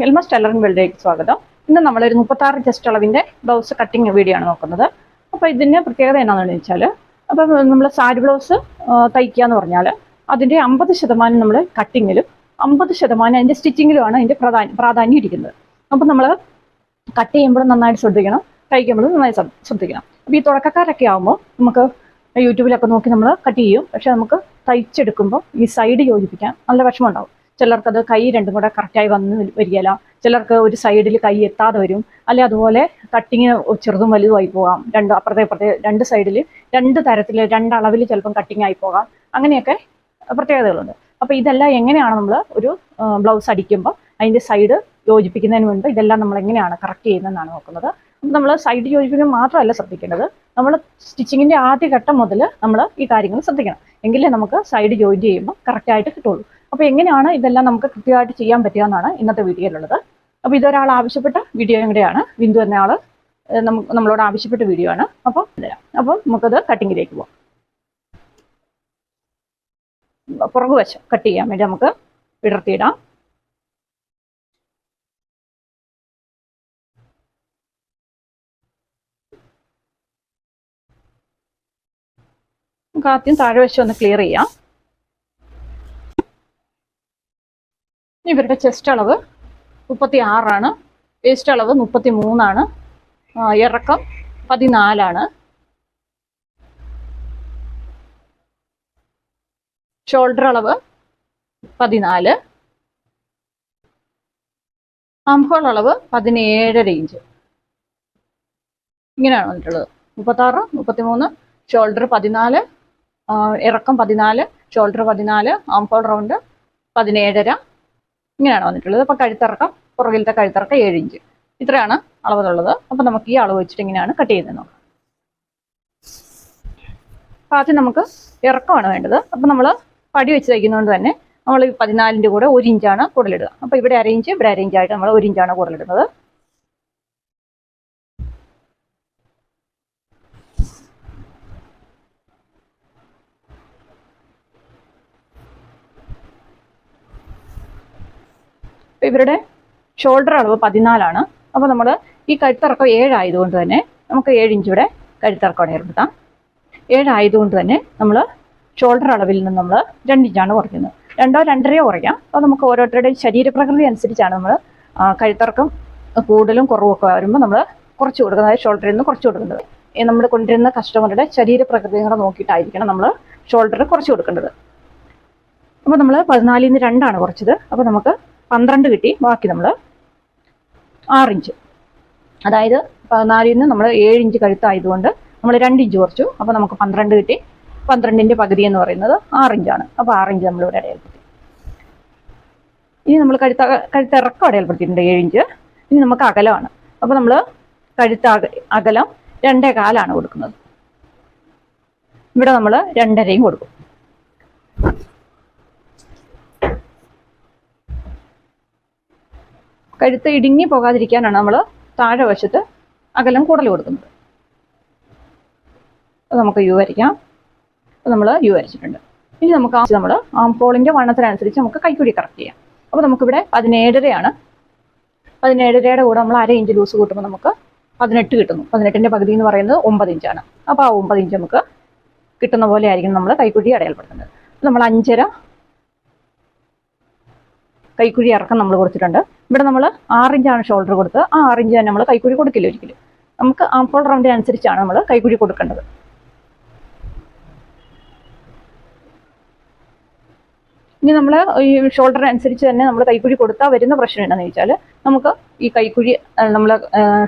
എൽമസ് tailoring വേൾഡിലേക്ക് സ്വാഗതം. ഇന്ന് നമ്മളൊരു 36 ചെസ്റ്റ് അളവിൻ്റെ ബ്ലൗസ് കട്ടിങ് വീഡിയോ ആണ് നോക്കുന്നത്. അപ്പോൾ ഇതിൻ്റെ പ്രത്യേകത എന്താണെന്ന് വെച്ചാൽ, അപ്പോൾ നമ്മൾ സാരി ബ്ലൗസ് തയ്ക്കുക എന്ന് പറഞ്ഞാൽ അതിൻ്റെ 50% നമ്മൾ കട്ടിങ്ങിലും 50% അതിൻ്റെ സ്റ്റിച്ചിങ്ങിലുമാണ് അതിൻ്റെ പ്രാധാന്യം ഇരിക്കുന്നത്. അപ്പോൾ നമ്മൾ കട്ട് ചെയ്യുമ്പോഴും നന്നായിട്ട് ശ്രദ്ധിക്കണം, തയ്ക്കുമ്പോഴും നന്നായി ശ്രദ്ധിക്കണം. അപ്പോൾ ഈ തുടക്കക്കാരൊക്കെ ആകുമ്പോൾ നമുക്ക് യൂട്യൂബിലൊക്കെ നോക്കി നമ്മൾ കട്ട് ചെയ്യും. പക്ഷേ നമുക്ക് തയ്ച്ചെടുക്കുമ്പോൾ ഈ സൈഡ് യോജിപ്പിക്കാൻ നല്ല വിഷമമുണ്ടാവും. ചിലർക്കത് കൈ രണ്ടും കൂടെ കറക്റ്റായി വന്ന് വരികയില്ല, ചിലർക്ക് ഒരു സൈഡിൽ കൈ എത്താതെ വരും, അല്ലെ അതുപോലെ കട്ടിങ് ചെറുതും വലുതുമായി പോകാം, അപ്പുറത്തെ രണ്ട് സൈഡിൽ രണ്ട് തരത്തിൽ രണ്ടളവിൽ ചിലപ്പം കട്ടിങ് ആയി പോകാം. അങ്ങനെയൊക്കെ പ്രത്യേകതകളുണ്ട്. അപ്പോൾ ഇതെല്ലാം എങ്ങനെയാണ് നമ്മൾ ഒരു ബ്ലൗസ് അടിക്കുമ്പോൾ അതിൻ്റെ സൈഡ് യോജിപ്പിക്കുന്നതിന് മുൻപ് ഇതെല്ലാം നമ്മൾ എങ്ങനെയാണ് കറക്റ്റ് ചെയ്യുന്നതെന്നാണ് നോക്കുന്നത്. നമ്മൾ സൈഡ് യോജിപ്പിക്കാൻ മാത്രമല്ല ശ്രദ്ധിക്കേണ്ടത്, നമ്മൾ സ്റ്റിച്ചിങ്ങിൻ്റെ ആദ്യ ഘട്ടം മുതൽ നമ്മൾ ഈ കാര്യങ്ങൾ ശ്രദ്ധിക്കണം. എങ്കിലേ നമുക്ക് സൈഡ് ജോയിൻ ചെയ്യുമ്പോൾ കറക്റ്റായിട്ട് കിട്ടുള്ളൂ. അപ്പോൾ എങ്ങനെയാണ് ഇതെല്ലാം നമുക്ക് കൃത്യമായിട്ട് ചെയ്യാൻ പറ്റുക എന്നാണ് ഇന്നത്തെ വീഡിയോയിലുള്ളത്. അപ്പോൾ ഇതൊരാൾ ആവശ്യപ്പെട്ട വീഡിയോ കൂടെയാണ്. ബിന്ദു എന്ന ആൾ നമ്മളോട് ആവശ്യപ്പെട്ട വീഡിയോ ആണ്. അപ്പോൾ നമുക്കത് കട്ടിങ്ങിലേക്ക് പോകാം. പുറകുവശം കട്ട് ചെയ്യാൻ വേണ്ടി നമുക്ക് വിടർത്തിയിടാം. നമുക്ക് ആദ്യം താഴെവശം ഒന്ന് ക്ലിയർ ചെയ്യാം. ഇവരുടെ ചെസ്റ്റ് അളവ് 36 വേസ്റ്റ് അളവ് 33, ഇറക്കം 14, ഷോൾഡർ അളവ് 14, ആംഹോൾ അളവ് 17.5 ഇഞ്ച്. ഇങ്ങനെയാണ് വന്നിട്ടുള്ളത്. 36, 33, ഷോൾഡർ 14, ഇറക്കം 14, ഷോൾഡർ 14, ആംഹോൾ റൗണ്ട് 17.5. ഇങ്ങനെയാണ് വന്നിട്ടുള്ളത്. അപ്പോൾ കഴുത്തിറക്കം, പുറകിലത്തെ കഴുത്തിറക്കം 7 ഇഞ്ച്. ഇത്രയാണ് അളവുള്ളത്. അപ്പോൾ നമുക്ക് ഈ അളവ് വെച്ചിട്ട് ഇങ്ങനെയാണ് കട്ട് ചെയ്യുന്നത് നോക്കാം. അപ്പോൾ ആദ്യം നമുക്ക് ഇറക്കമാണ് വേണ്ടത്. അപ്പോൾ നമ്മൾ പടി വെച്ച് തയ്ക്കുന്നതുകൊണ്ട് തന്നെ നമ്മൾ 14ൻ്റെ കൂടെ 1 ഇഞ്ചാണ് കൂടുതലിടുക. അപ്പോൾ ഇവിടെ 1/2 ഇഞ്ച്, ഇവിടെ 1/2 ഇഞ്ചായിട്ട് നമ്മൾ 1 ഇഞ്ചാണ് കൂടുതലിടുന്നത്. ഇവരുടെ ഷോൾഡർ അളവ് 14. അപ്പോൾ നമ്മൾ ഈ കഴുത്തിറക്കം 7 ആയതുകൊണ്ട് തന്നെ നമുക്ക് 7 ഇഞ്ച് ഇവിടെ കഴുത്തിറക്കം ഏർപ്പെടുത്താം. 7 ആയതുകൊണ്ട് തന്നെ നമ്മൾ ഷോൾഡർ അളവിൽ നിന്ന് നമ്മൾ 2 ഇഞ്ചാണ് കുറയ്ക്കുന്നത്. 2 2.5 കുറയ്ക്കാം. അപ്പോൾ നമുക്ക് ഓരോരുത്തരുടെയും ശരീരപ്രകൃതി അനുസരിച്ചാണ് നമ്മൾ കഴുത്തിറക്കം കൂടുതലും കുറവൊക്കെ വരുമ്പോൾ നമ്മൾ കുറച്ച് കൊടുക്കുന്നത്, അതായത് ഷോൾഡറിൽ നിന്ന് കുറച്ച് കൊടുക്കുന്നത്. നമ്മൾ കൊണ്ടുവരുന്ന കസ്റ്റമറുടെ ശരീരപ്രകൃതി കൂടെ നോക്കിയിട്ടായിരിക്കണം നമ്മൾ ഷോൾഡർ കുറച്ച് കൊടുക്കേണ്ടത്. അപ്പോൾ നമ്മൾ 14ൽ നിന്ന് 2 കുറച്ചത്. അപ്പോൾ നമുക്ക് 12 കിട്ടി. ബാക്കി നമ്മൾ 6 ഇഞ്ച്, അതായത് 14ൽ നിന്ന് നമ്മൾ 7 ഇഞ്ച് കഴുത്തായതുകൊണ്ട് നമ്മൾ 2 ഇഞ്ച് കുറച്ചു. അപ്പോൾ നമുക്ക് 12 കിട്ടി. 12ൻ്റെ പകുതി എന്ന് പറയുന്നത് 6 ഇഞ്ചാണ്. അപ്പോൾ 6 ഇഞ്ച് നമ്മളിവിടെ അടയാളപ്പെടുത്തി. ഇനി നമ്മൾ കഴുത്തിറക്കം അടയാളപ്പെടുത്തിയിട്ടുണ്ട് 7 ഇഞ്ച്. ഇനി നമുക്ക് അകലമാണ്. അപ്പോൾ നമ്മൾ അകലം 2.25 കൊടുക്കുന്നത്. ഇവിടെ നമ്മൾ 2.5 കൊടുക്കും. കഴുത്ത് ഇടുങ്ങി പോകാതിരിക്കാനാണ് നമ്മൾ താഴെ വശത്ത് അകലം കൂടുതൽ കൊടുക്കുന്നത്. അത് നമുക്ക് യു വരയ്ക്കാം. അപ്പോൾ നമ്മൾ യു വരച്ചിട്ടുണ്ട്. ഇനി നമുക്ക് നമ്മൾ ആംഹോളിൻ്റെ വണ്ണത്തിനനുസരിച്ച് നമുക്ക് കൈക്കുഴി കറക്റ്റ് ചെയ്യാം. അപ്പോൾ നമുക്കിവിടെ 17.5 17.5യുടെ കൂടെ നമ്മൾ 1/2 ഇഞ്ച് ലൂസ് കൂട്ടുമ്പോൾ നമുക്ക് 18 കിട്ടുന്നു. 18ൻ്റെ പകുതി എന്ന് പറയുന്നത് 9 ഇഞ്ചാണ്. അപ്പോൾ ആ 9 ഇഞ്ച് നമുക്ക് കിട്ടുന്ന പോലെ ആയിരിക്കും നമ്മൾ കൈക്കുഴി അടയാളപ്പെടുത്തുന്നത്. നമ്മൾ 5.5 കൈക്കുഴി ഇറക്കം നമ്മൾ കൊടുത്തിട്ടുണ്ട്. ഇവിടെ നമ്മൾ 6 ഇഞ്ചാണ് ഷോൾഡർ കൊടുത്തത്. ആ 6 ഇഞ്ച് തന്നെ നമ്മൾ കൈക്കുഴി കൊടുക്കില്ല ഒരിക്കലും. നമുക്ക് ആംഹോൾ റൗണ്ടിനനുസരിച്ചാണ് നമ്മൾ കൈക്കുഴി കൊടുക്കേണ്ടത്. ഇനി നമ്മൾ ഈ ഷോൾഡറിനനുസരിച്ച് തന്നെ നമ്മൾ കൈക്കുഴി കൊടുത്താൽ വരുന്ന പ്രശ്നം എന്താണെന്ന് ചോദിച്ചാൽ, നമുക്ക് ഈ കൈക്കുഴി നമ്മൾ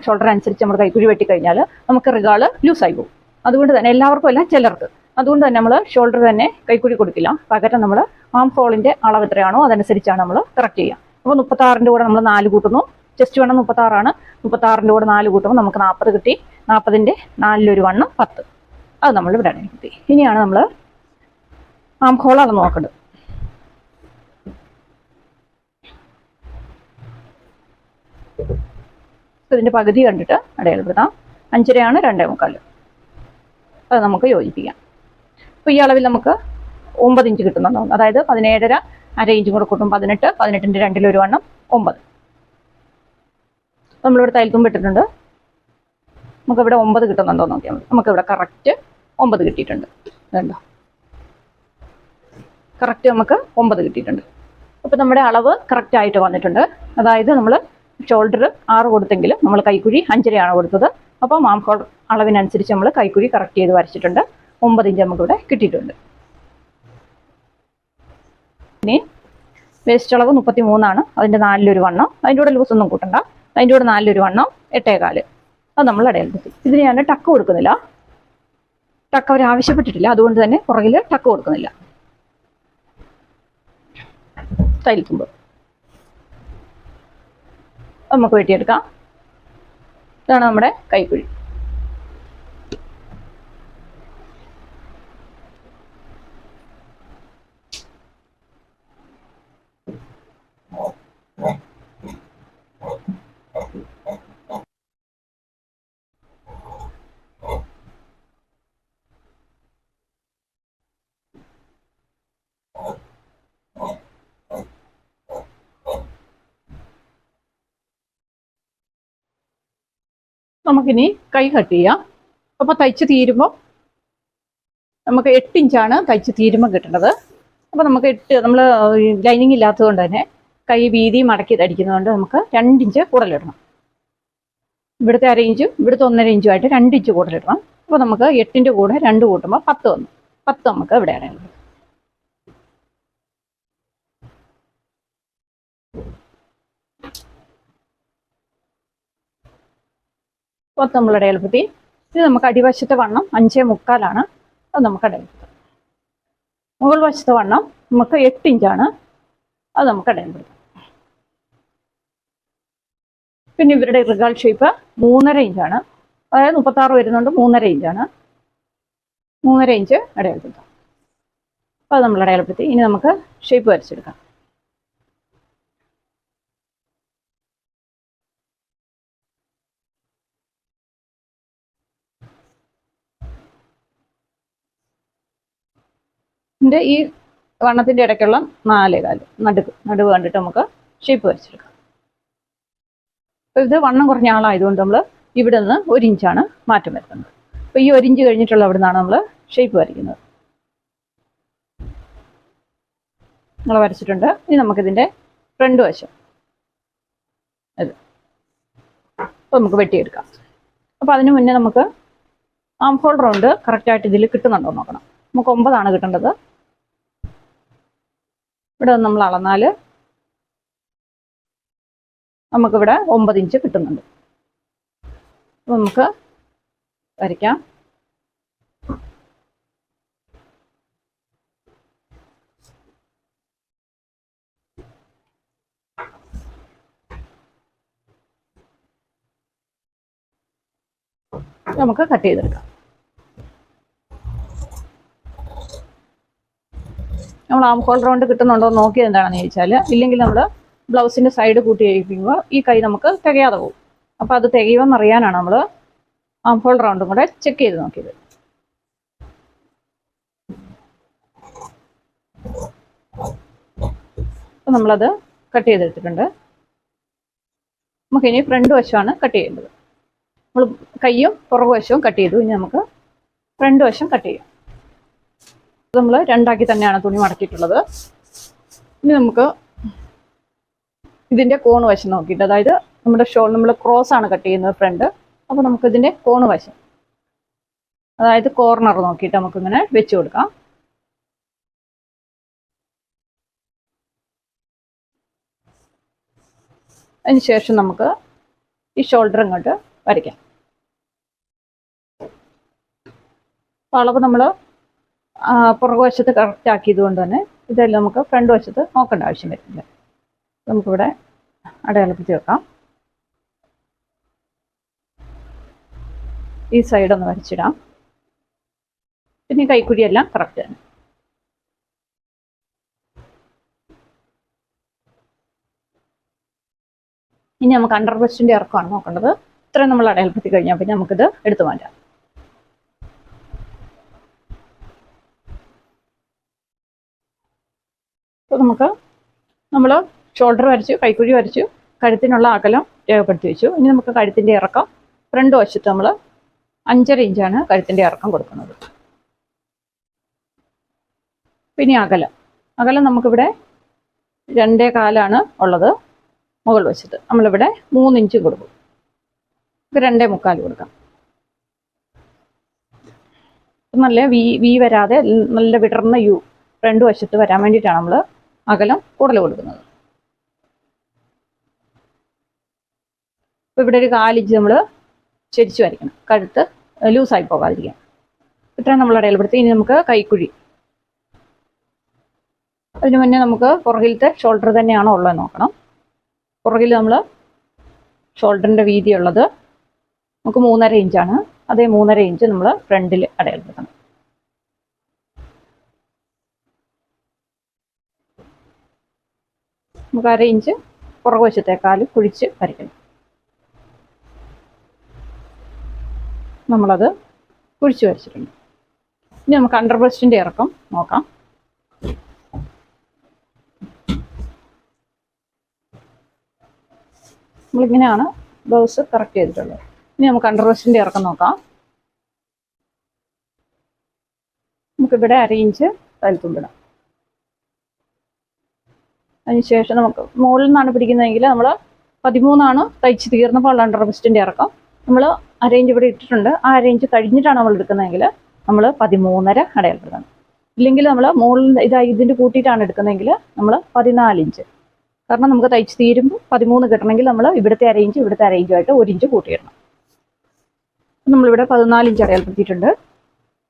ഷോൾഡറിനനുസരിച്ച് നമ്മൾ കൈക്കുഴി വെട്ടിക്കഴിഞ്ഞാൽ നമുക്ക് റിഗാൾ ലൂസായി പോകും. അതുകൊണ്ട് തന്നെ എല്ലാവർക്കും അല്ല, ചിലർക്ക്. അതുകൊണ്ട് തന്നെ നമ്മൾ ഷോൾഡർ തന്നെ കൈക്കുഴി കൊടുക്കില്ല. പകരം നമ്മൾ ആംഹോളിൻ്റെ അളവ് എത്രയാണോ അതനുസരിച്ചാണ് നമ്മൾ കറക്റ്റ് ചെയ്യുക. അപ്പോൾ 36ൻ്റെ കൂടെ നമ്മൾ 4 കൂട്ടുന്നു. ചെസ്റ്റ് വണ്ണം 36. 36ൻ്റെ കൂടെ 4 കൂട്ടുമ്പോൾ നമുക്ക് 40 കിട്ടി. 40ൻ്റെ 4-1 വണ്ണം 10. അത് നമ്മൾ ഇവിടെ കിട്ടി. ഇനിയാണ് നമ്മൾ ആംഹോൾ അത് നോക്കേണ്ടത്. ഇതിൻ്റെ പകുതി കണ്ടിട്ട് അടയാളപ്പെടുത്താം. 5.5 2.25. അത് നമുക്ക് യോജിപ്പിക്കാം. അപ്പോൾ ഈ അളവിൽ നമുക്ക് 9 ഇഞ്ച് കിട്ടുന്നുണ്ടാവും. അതായത് 17.5 അര ഇഞ്ചും കൂടെ കൂട്ടും 18, 18ൻ്റെ 2-1 9. നമ്മളിവിടെ തയ്യൽത്തുമ്പ് ഇട്ടിട്ടുണ്ട്. നമുക്കിവിടെ 9 കിട്ടുന്നുണ്ടോ എന്ന് നോക്കിയാൽ മതി. നമുക്കിവിടെ കറക്റ്റ് 9 കിട്ടിയിട്ടുണ്ട്. വേണ്ട, കറക്റ്റ് നമുക്ക് 9 കിട്ടിയിട്ടുണ്ട്. അപ്പോൾ നമ്മുടെ അളവ് കറക്റ്റ് ആയിട്ട് വന്നിട്ടുണ്ട്. അതായത് നമ്മൾ ഷോൾഡർ 6 കൊടുത്തെങ്കിൽ നമ്മൾ കൈക്കുഴി 5.5 കൊടുത്തത്. അപ്പോൾ ആം ഹോൾ അളവിനനുസരിച്ച് നമ്മൾ കൈക്കുഴി കറക്റ്റ് ചെയ്ത് വരച്ചിട്ടുണ്ട്. 9 ഇഞ്ച് നമുക്കിവിടെ കിട്ടിയിട്ടുണ്ട്. ഇനി വേസ്റ്റ് അളവ് 33 അതിൻ്റെ 4 വണ്ണം. അതിൻ്റെ കൂടെ ലൂസൊന്നും കൂട്ടണ്ട. അതിൻ്റെ കൂടെ 4 വണ്ണം 8.25 അത് നമ്മൾ ഇടയിലെത്തി. ഇതിന് ഞാൻ ടക്ക് കൊടുക്കുന്നില്ല. ടക്ക് അവർ ആവശ്യപ്പെട്ടിട്ടില്ല, അതുകൊണ്ട് തന്നെ പുറകിൽ ടക്ക് കൊടുക്കുന്നില്ല. തയ്യൽത്തുമ്പ് നമുക്ക് വെട്ടിയെടുക്കാം. ഇതാണ് നമ്മുടെ കൈക്കുഴി. നമുക്കിനി കൈ കട്ട് ചെയ്യാം. അപ്പോൾ തയ്ച്ച് തീരുമ്പോൾ നമുക്ക് 8 ഇഞ്ചാണ് തയ്ച്ച് തീരുമ്പോൾ കിട്ടേണ്ടത്. അപ്പോൾ നമുക്ക് നമ്മൾ ലൈനിങ് ഇല്ലാത്തതുകൊണ്ട് തന്നെ കൈ വീതി മടക്കി തടിക്കുന്നതുകൊണ്ട് നമുക്ക് 2 ഇഞ്ച് കൂടുതലിടണം. ഇവിടുത്തെ 1/2 ഇഞ്ചും ഇവിടുത്തെ 1.5 ഇഞ്ചുമായിട്ട് 2 ഇഞ്ച് കൂടുതലിടണം. അപ്പോൾ നമുക്ക് 8ൻ്റെ കൂടെ 2 കൂട്ടുമ്പോൾ 10 വന്നു. 10 നമുക്ക് ഇവിടെ ഇടേണ്ടത്. നമ്മൾ ഇടയിൽപ്പെടുത്തി. ഇത് നമുക്ക് അടിവശത്തെ വണ്ണം 5.25 അത് നമുക്ക് ഇടയിൽപ്പെടുത്താം. മുകൾ വശത്തെ വണ്ണം നമുക്ക് 8 ഇഞ്ചാണ് അത് നമുക്ക് ഇടയിൽപ്പെടുത്താം. പിന്നെ ഇവരുടെ റിഗാൾ ഷേപ്പ് 3.5 ഇഞ്ചാണ്. അതായത് 36 വരുന്നുണ്ട്, 3.5 ഇഞ്ചാണ്. 3.5 ഇഞ്ച് ഇടയിൽപ്പെടുത്താം. അപ്പോൾ അത് നമ്മൾ ഇടയിൽപ്പെടുത്തി. ഇനി നമുക്ക് ഷേപ്പ് വരച്ചെടുക്കാം. ഇതിൻ്റെ ഈ വണ്ണത്തിൻ്റെ ഇടയ്ക്കുള്ള 4.25 നടുവ് കണ്ടിട്ട് നമുക്ക് ഷേപ്പ് വരച്ചെടുക്കാം. അപ്പോൾ ഇത് വണ്ണം കുറഞ്ഞ ആളായതുകൊണ്ട് നമ്മൾ ഇവിടെ നിന്ന് 1 ഇഞ്ചാണ് മാറ്റം വരുന്നത്. അപ്പോൾ ഈ 1 ഇഞ്ച് കഴിഞ്ഞിട്ടുള്ള അവിടെ നിന്നാണ് നമ്മൾ ഷേപ്പ് വരയ്ക്കുന്നത്. നമ്മൾ വരച്ചിട്ടുണ്ട്. ഇനി നമുക്കിതിൻ്റെ ഫ്രണ്ട് വശം ഇത് അപ്പോൾ നമുക്ക് വെട്ടിയെടുക്കാം. അപ്പോൾ അതിന് മുന്നേ നമുക്ക് ആം ഹോൾ റൗണ്ട് കറക്റ്റായിട്ട് ഇതിൽ കിട്ടുന്നുണ്ടോ നോക്കണം. നമുക്ക് 9 കിട്ടേണ്ടത്. ഇവിടെ നമ്മൾ അളന്നാൽ നമുക്കിവിടെ 9 ഇഞ്ച് കിട്ടുന്നുണ്ട്. അപ്പോൾ നമുക്ക് വരയ്ക്കാം. നമുക്ക് കട്ട് ചെയ്തെടുക്കാം. നമ്മൾ ആം ഹോൾ റൗണ്ട് കിട്ടുന്നുണ്ടോ എന്ന് നോക്കിയത് എന്താണെന്ന് ചോദിച്ചാൽ, ഇല്ലെങ്കിൽ നമ്മൾ ബ്ലൗസിൻ്റെ സൈഡ് കൂട്ടി കഴിക്കുമ്പോൾ ഈ കൈ നമുക്ക് തികയാതെ പോകും. അപ്പോൾ അത് തികയുമെന്ന് അറിയാനാണ് നമ്മൾ ആം ഹോൾ റൗണ്ടും കൂടെ ചെക്ക് ചെയ്ത് നോക്കിയത്. അപ്പോൾ നമ്മളത് കട്ട് ചെയ്തെടുത്തിട്ടുണ്ട്. നമുക്കിനി ഫ്രണ്ട് വശമാണ് കട്ട് ചെയ്യേണ്ടത്. നമ്മൾ കൈയും പുറകു വശവും കട്ട് ചെയ്തു. ഇനി നമുക്ക് ഫ്രണ്ട് വശം കട്ട് ചെയ്യാം. നമ്മൾ 2 ആക്കി തന്നെയാണ് തുണി മടക്കിയിട്ടുള്ളത്. ഇനി നമുക്ക് ഇതിൻ്റെ കോണ് വശം നോക്കിയിട്ട്, അതായത് നമ്മുടെ നമ്മൾ ക്രോസ് ആണ് കട്ട് ചെയ്യുന്നത് ഫ്രണ്ട്. അപ്പോൾ നമുക്കിതിൻ്റെ കോണ് വശം, അതായത് കോർണർ നോക്കിയിട്ട് നമുക്കിങ്ങനെ വെച്ച് കൊടുക്കാം. അതിന് ശേഷം നമുക്ക് ഈ ഷോൾഡർ ഇങ്ങോട്ട് വരയ്ക്കാം. അപ്പോൾ അളവ് നമ്മൾ പുറകു വശത്ത് കറക്റ്റ് ആക്കിയത് കൊണ്ട് തന്നെ ഇതെല്ലാം നമുക്ക് ഫ്രണ്ട് വശത്ത് നോക്കേണ്ട ആവശ്യം വരുന്നില്ല. നമുക്കിവിടെ അടയാളപ്പെടുത്തി വെക്കാം. ഈ സൈഡൊന്ന് വരച്ചിടാം. പിന്നെ കൈക്കുഴിയെല്ലാം കറക്റ്റ് തന്നെ. ഇനി നമുക്ക് അണ്ടർ ബ്രസ്റ്റിൻ്റെ ഇറക്കമാണ് നോക്കേണ്ടത്. ഇത്രയും നമ്മൾ അടയാളപ്പെടുത്തി കഴിഞ്ഞാൽ പിന്നെ നമുക്കിത് എടുത്തു മാറ്റാം. അപ്പോൾ നമ്മൾ ഷോൾഡർ വരച്ചു, കൈക്കുഴി വരച്ചു, കഴുത്തിനുള്ള അകലം രേഖപ്പെടുത്തി വെച്ചു. ഇനി നമുക്ക് കഴുത്തിൻ്റെ ഇറക്കം ഫ്രണ്ട് വശത്ത് നമ്മൾ 5.5 ഇഞ്ചാണ് കഴുത്തിൻ്റെ ഇറക്കം കൊടുക്കുന്നത്. പിന്നെ അകലം നമുക്കിവിടെ 2.25 ഉള്ളത്. മുകൾ വശത്ത് നമ്മളിവിടെ 3 ഇഞ്ച് കൊടുക്കും. 2.25 കൊടുക്കാം. നല്ല വി വരാതെ നല്ല വിടർന്ന യു ഫ്രണ്ട് വശത്ത് വരാൻ വേണ്ടിയിട്ടാണ് നമ്മൾ അകലം കൂടുതൽ കൊടുക്കുന്നത്. അപ്പോൾ ഇവിടെ ഒരു 4 ഇഞ്ച് നമ്മൾ ചെരിച്ച് വരയ്ക്കണം, കഴുത്ത് ലൂസായി പോകാതിരിക്കാൻ. ഇത്രയും നമ്മൾ അടയാളപ്പെടുത്തി. ഇനി നമുക്ക് കൈക്കുഴി. അതിന് മുന്നേ നമുക്ക് പുറകിലത്തെ ഷോൾഡർ തന്നെയാണോ ഉള്ളതെന്ന് നോക്കണം. പുറകിൽ നമ്മൾ ഷോൾഡറിൻ്റെ വീതിയുള്ളത് നമുക്ക് 3.5 ഇഞ്ചാണ്. അതേ 3.5 ഇഞ്ച് നമ്മൾ ഫ്രണ്ടിൽ അടയാളപ്പെടുത്തണം. നമുക്ക് 1/2 ഇഞ്ച് പുറകുവശത്തേക്കാൾ കുഴിച്ച് വരയ്ക്കണം. നമ്മളത് കുഴിച്ച് വരച്ചിട്ടുണ്ട്. ഇനി നമുക്ക് അണ്ടർ ബ്രസ്റ്റിൻ്റെ ഇറക്കം നോക്കാം. നമ്മളിങ്ങനെയാണ് ബ്ലൗസ് കറക്റ്റ് ചെയ്തിട്ടുള്ളത്. ഇനി നമുക്ക് അണ്ടർ ബ്രസ്റ്റിൻ്റെ ഇറക്കം നോക്കാം. നമുക്കിവിടെ 1/2 ഇഞ്ച് തയ്യൽത്തുമ്പിടാം. അതിനുശേഷം നമുക്ക് മുകളിൽ നിന്നാണ് പിടിക്കുന്നതെങ്കിൽ നമ്മൾ 13 തയ്ച്ച് തീർന്നപ്പോൾ ഉള്ള അണ്ടർ ബ്രസ്റ്റിൻ്റെ ഇറക്കം. നമ്മൾ 1/2 ഇഞ്ച് ഇവിടെ ഇട്ടിട്ടുണ്ട്. ആ 1/2 ഇഞ്ച് കഴിഞ്ഞിട്ടാണ് നമ്മൾ എടുക്കുന്നതെങ്കിൽ നമ്മൾ 13.5 അടയാളപ്പെടുത്തണം. ഇല്ലെങ്കിൽ നമ്മൾ മുകളിൽ ഇതിൻ്റെ കൂട്ടിയിട്ടാണ് എടുക്കുന്നതെങ്കിൽ നമ്മൾ 14 ഇഞ്ച്. കാരണം നമുക്ക് തയ്ച്ച് തീരുമ്പോൾ 13 കിട്ടണമെങ്കിൽ നമ്മൾ ഇവിടുത്തെ 1/2 ഇഞ്ച് ഇവിടുത്തെ 1/2 ഇഞ്ചുമായിട്ട് 1 ഇഞ്ച് കൂട്ടിയിടണം. നമ്മളിവിടെ 14 ഇഞ്ച് അടയാളപ്പെടുത്തിയിട്ടുണ്ട്.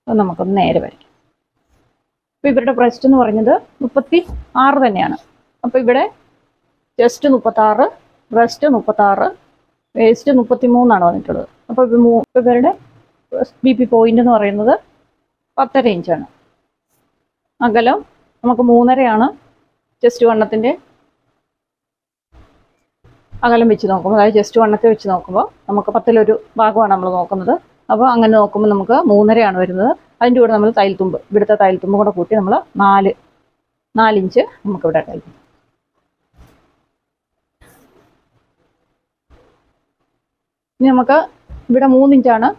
അത് നമുക്കൊന്ന് നേരെ വരയ്ക്കാം. അപ്പോൾ ഇവരുടെ ബ്രസ്റ്റ് എന്ന് പറയുന്നത് 36 തന്നെയാണ്. അപ്പോൾ ഇവിടെ ചെസ്റ്റ് 36, ബ്രസ്റ്റ് 36, വേസ്റ്റ് 33 വന്നിട്ടുള്ളത്. അപ്പോൾ ഇവരുടെ BP പോയിന്റ് എന്ന് പറയുന്നത് 10.5 ഇഞ്ചാണ്. അകലം നമുക്ക് 3.5 ചെസ്റ്റ് വണ്ണത്തിൻ്റെ അകലം വെച്ച് നോക്കുമ്പോൾ, അതായത് ചെസ്റ്റ് വണ്ണത്തെ വെച്ച് നോക്കുമ്പോൾ നമുക്ക് 10-1 ഭാഗമാണ് നമ്മൾ നോക്കുന്നത്. അപ്പോൾ അങ്ങനെ നോക്കുമ്പോൾ നമുക്ക് 3.5 വരുന്നത്. അതിൻ്റെ കൂടെ നമ്മൾ തയ്യൽത്തുമ്പ്, ഇവിടുത്തെ തയ്യൽത്തുമ്പ് കൂടെ കൂട്ടി നമ്മൾ 4 ഇഞ്ച് നമുക്കിവിടെ തയ്യൽത്തുമ്പ്. ഇനി നമുക്ക് ഇവിടെ 3 ഇഞ്ചാണ്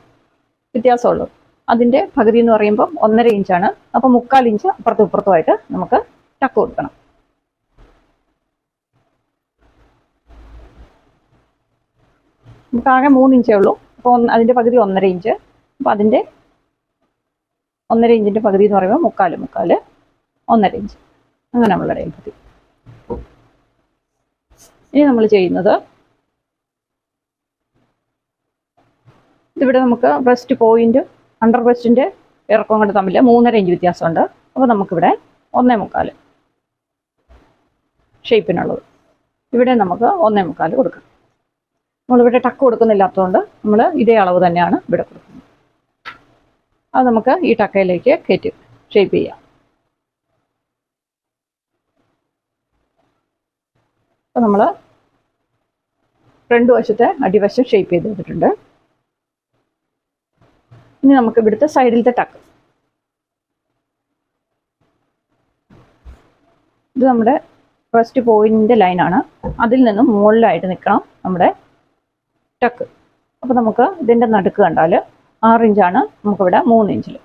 വ്യത്യാസമുള്ളത്. അതിൻ്റെ പകുതി എന്ന് പറയുമ്പോൾ 1.5 ഇഞ്ചാണ്. അപ്പോൾ 3/4 ഇഞ്ച് അപ്പുറത്തും ഇപ്പുറത്തുമായിട്ട് നമുക്ക് ടക്ക് കൊടുക്കണം. നമുക്ക് ആകെ 3 ഇഞ്ചേ ഉള്ളൂ. അപ്പോൾ അതിൻ്റെ പകുതി 1.5 ഇഞ്ച്. അപ്പോൾ അതിൻ്റെ 1.5 ഇഞ്ചിൻ്റെ പകുതി എന്ന് പറയുമ്പോൾ 3/4 1.5 ഇഞ്ച്. അങ്ങനെ നമ്മൾ അടയാളപ്പെടുത്തി. ഇനി നമ്മൾ ചെയ്യുന്നത്, ഇവിടെ നമുക്ക് ബ്രസ്റ്റ് പോയിന്റ് അണ്ടർ ബ്രസ്റ്റിൻ്റെ ഇറക്കം കൊണ്ട് തമ്മിൽ 3.5 ഇഞ്ച് വ്യത്യാസമുണ്ട്. അപ്പോൾ നമുക്കിവിടെ 1.25 ഷേപ്പിനുള്ളത്. ഇവിടെ നമുക്ക് 1.25 കൊടുക്കാം. നമ്മളിവിടെ ടക്ക് കൊടുക്കുന്നില്ലാത്തതുകൊണ്ട് നമ്മൾ ഇതേ അളവ് തന്നെയാണ് ഇവിടെ കൊടുക്കുന്നത്. അത് നമുക്ക് ഈ ടക്കയിലേക്ക് കയറ്റി ഷേപ്പ് ചെയ്യാം. അപ്പോൾ നമ്മൾ ഫ്രണ്ട് വശത്തെ അടിവശം ഷേപ്പ് ചെയ്ത് വെച്ചിട്ടുണ്ട്. ഇനി നമുക്ക് ഇവിടുത്തെ സൈഡിലത്തെ ടക്ക്, ഇത് നമ്മുടെ ഫസ്റ്റ് പോയിന്റിൻ്റെ ലൈനാണ്. അതിൽ നിന്നും മുകളിലായിട്ട് നിൽക്കണം നമ്മുടെ ടക്ക്. അപ്പോൾ നമുക്ക് ഇതിൻ്റെ നടുക്ക് കണ്ടാൽ 6 ഇഞ്ചാണ്, നമുക്കിവിടെ 3 ഇഞ്ചിൽ.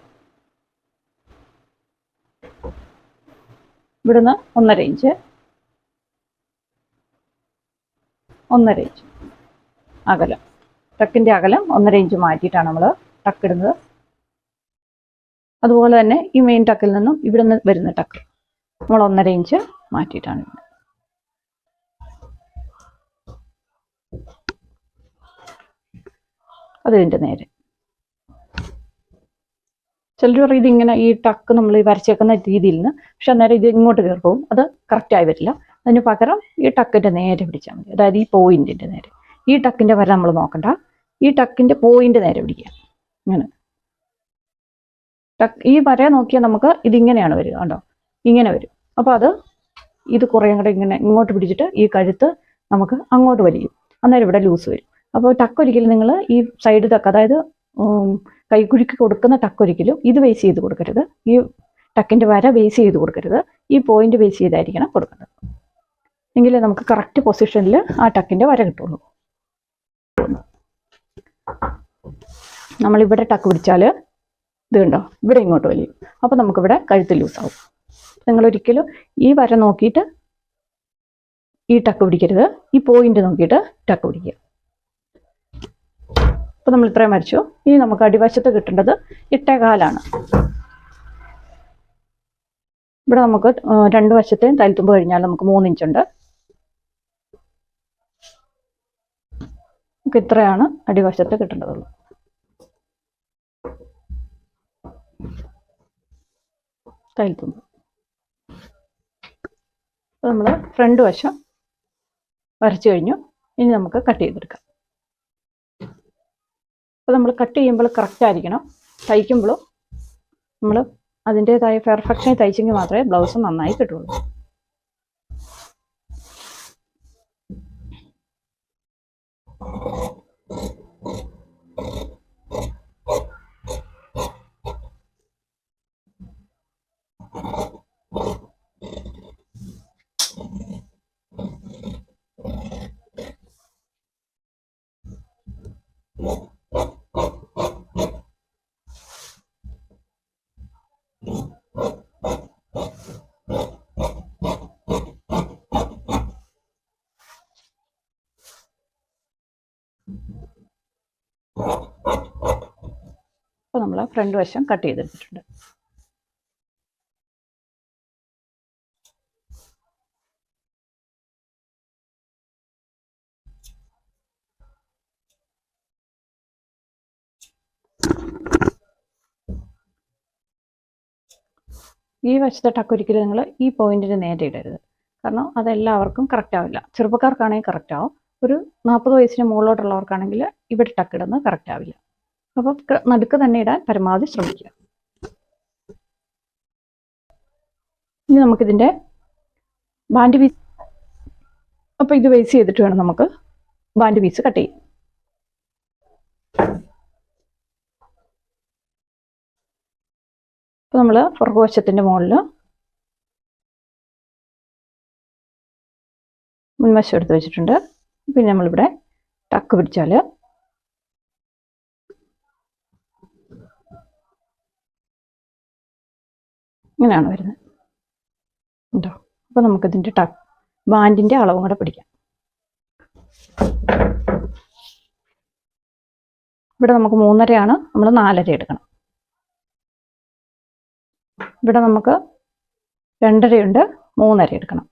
ഇവിടുന്ന് 1.5 ഇഞ്ച്, 1.5 ഇഞ്ച് അകലം. ടക്കിൻ്റെ അകലം 1.5 ഇഞ്ച് മാറ്റിയിട്ടാണ് നമ്മൾ ടക്ക് ഇടുന്നത്. അതുപോലെ തന്നെ ഈ മെയിൻ ടക്കിൽ നിന്നും ഇവിടുന്ന് വരുന്ന ടക്ക് നമ്മൾ 1.5 ഇഞ്ച് മാറ്റിയിട്ടാണ് ഇടുന്നത്. അതിൻ്റെ നേരെ ചിലർ പറയും ഇതിങ്ങനെ ഈ ടക്ക് നമ്മൾ ഈ വരച്ചേക്കുന്ന രീതിയിൽ നിന്ന്, പക്ഷെ അന്നേരം ഇത് ഇങ്ങോട്ട് കയറി പോകും, അത് കറക്റ്റായി വരില്ല. അതിന് പകരം ഈ ടക്കിൻ്റെ നേരെ പിടിച്ചാൽ മതി. അതായത് ഈ പോയിന്റിൻ്റെ നേരെ. ഈ ടക്കിൻ്റെ വര നമ്മൾ നോക്കണ്ട, ഈ ടക്കിൻ്റെ പോയിന്റ് നേരെ പിടിക്കുക. ഇങ്ങനെ ടക്ക് ഈ വര നോക്കിയാൽ നമുക്ക് ഇതിങ്ങനെയാണ് വരിക, കണ്ടോ, ഇങ്ങനെ വരും. അപ്പോൾ ഇത് കുറേ കൂടെ ഇങ്ങനെ ഇങ്ങോട്ട് പിടിച്ചിട്ട് ഈ കഴുത്ത് നമുക്ക് അങ്ങോട്ട് വലിയും. അന്നേരം ഇവിടെ ലൂസ് വരും. അപ്പോൾ ടക്ക് ഒരിക്കലും നിങ്ങൾ ഈ സൈഡ് ടക്ക്, അതായത് കൈക്കുഴിക്ക് കൊടുക്കുന്ന ടക്ക് ഒരിക്കലും ഇത് ബേസ് ചെയ്ത് കൊടുക്കരുത്. ഈ ടക്കിൻ്റെ വര ബേസ് ചെയ്ത് കൊടുക്കരുത്. ഈ പോയിന്റ് ബേസ് ചെയ്തായിരിക്കണം കൊടുക്കേണ്ടത്. എങ്കിലേ നമുക്ക് കറക്റ്റ് പൊസിഷനിൽ ആ ടക്കിൻ്റെ വര കിട്ടുള്ളൂ. നമ്മളിവിടെ ടക്ക് പിടിച്ചാൽ ഇത് കണ്ടോ, ഇവിടെ ഇങ്ങോട്ട് വലിയും. അപ്പോൾ നമുക്കിവിടെ കഴുത്ത് ലൂസാവും. നിങ്ങളൊരിക്കലും ഈ വര നോക്കിയിട്ട് ഈ ടക്ക് പിടിക്കരുത്, ഈ പോയിന്റ് നോക്കിയിട്ട് ടക്ക് പിടിക്കുക. അപ്പോൾ നമ്മൾ ഇത്രയും വരച്ചു. ഇനി നമുക്ക് അടിവശത്ത് കിട്ടേണ്ടത് 8.25 ഇവിടെ നമുക്ക് 2 വശത്തെയും തയ്യൽത്തുമ്പ് കഴിഞ്ഞാൽ നമുക്ക് 3 ഇഞ്ചുണ്ട്. നമുക്ക് ഇത്രയാണ് അടിവശത്ത് കിട്ടേണ്ടതുള്ളൂ. തയ്യൽത്തുമ്പ് അപ്പോൾ നമ്മൾ ഫ്രണ്ട് വശം വരച്ചു കഴിഞ്ഞു. ഇനി നമുക്ക് കട്ട് ചെയ്തെടുക്കാം. അപ്പോൾ നമ്മൾ കട്ട് ചെയ്യുമ്പോൾ കറക്റ്റ് ആയിരിക്കണം. തയ്ക്കുമ്പോഴും നമ്മൾ അതിൻ്റെതായ പെർഫെക്ഷനെ തയ്ച്ചെങ്കിൽ മാത്രമേ ബ്ലൗസ് നന്നായി കിട്ടുള്ളൂ. അപ്പോൾ നമ്മൾ ഫ്രണ്ട് വശം കട്ട് ചെയ്തെടുത്തിട്ടുണ്ട്. ഈ വശത്തെ ടക്ക് ഒരിക്കലും നിങ്ങൾ ഈ പോയിന്റിന് നേരെ ഇടരുത്. കാരണം അതെല്ലാവർക്കും കറക്റ്റ് ആവില്ല. ചെറുപ്പക്കാർക്കാണെങ്കിൽ കറക്റ്റ് ആവും. ഒരു 40 വയസ്സിന് മുകളിലോട്ടുള്ളവർക്കാണെങ്കിൽ ഇവിടെ ടക്ക് ഇടുന്നത് കറക്റ്റ് ആവില്ല. അപ്പോൾ നടുക്ക് തന്നെ ഇടാൻ പരമാവധി ശ്രമിക്കുക. ഇനി നമുക്കിതിൻ്റെ ബാൻഡ് പീസ്, അപ്പോൾ ഇത് ബേസ് ചെയ്തിട്ട് വേണം നമുക്ക് ബാൻഡ് പീസ് കട്ട് ചെയ്യാം. അപ്പോൾ നമ്മൾ പുറകുവശത്തിൻ്റെ മുകളിൽ മുൻവശം എടുത്ത് വെച്ചിട്ടുണ്ട്. പിന്നെ നമ്മളിവിടെ ടക്ക് പിടിച്ചാൽ ഇങ്ങനെയാണ് വരുന്നത് കേട്ടോ. അപ്പോൾ നമുക്കിതിൻ്റെ ബാൻഡിൻ്റെ അളവും കൂടെ പിടിക്കാം. ഇവിടെ നമുക്ക് 3.5 നമ്മൾ 4.5 എടുക്കണം. ഇവിടെ നമുക്ക് 2.5 ഉണ്ട്, 3.5 എടുക്കണം.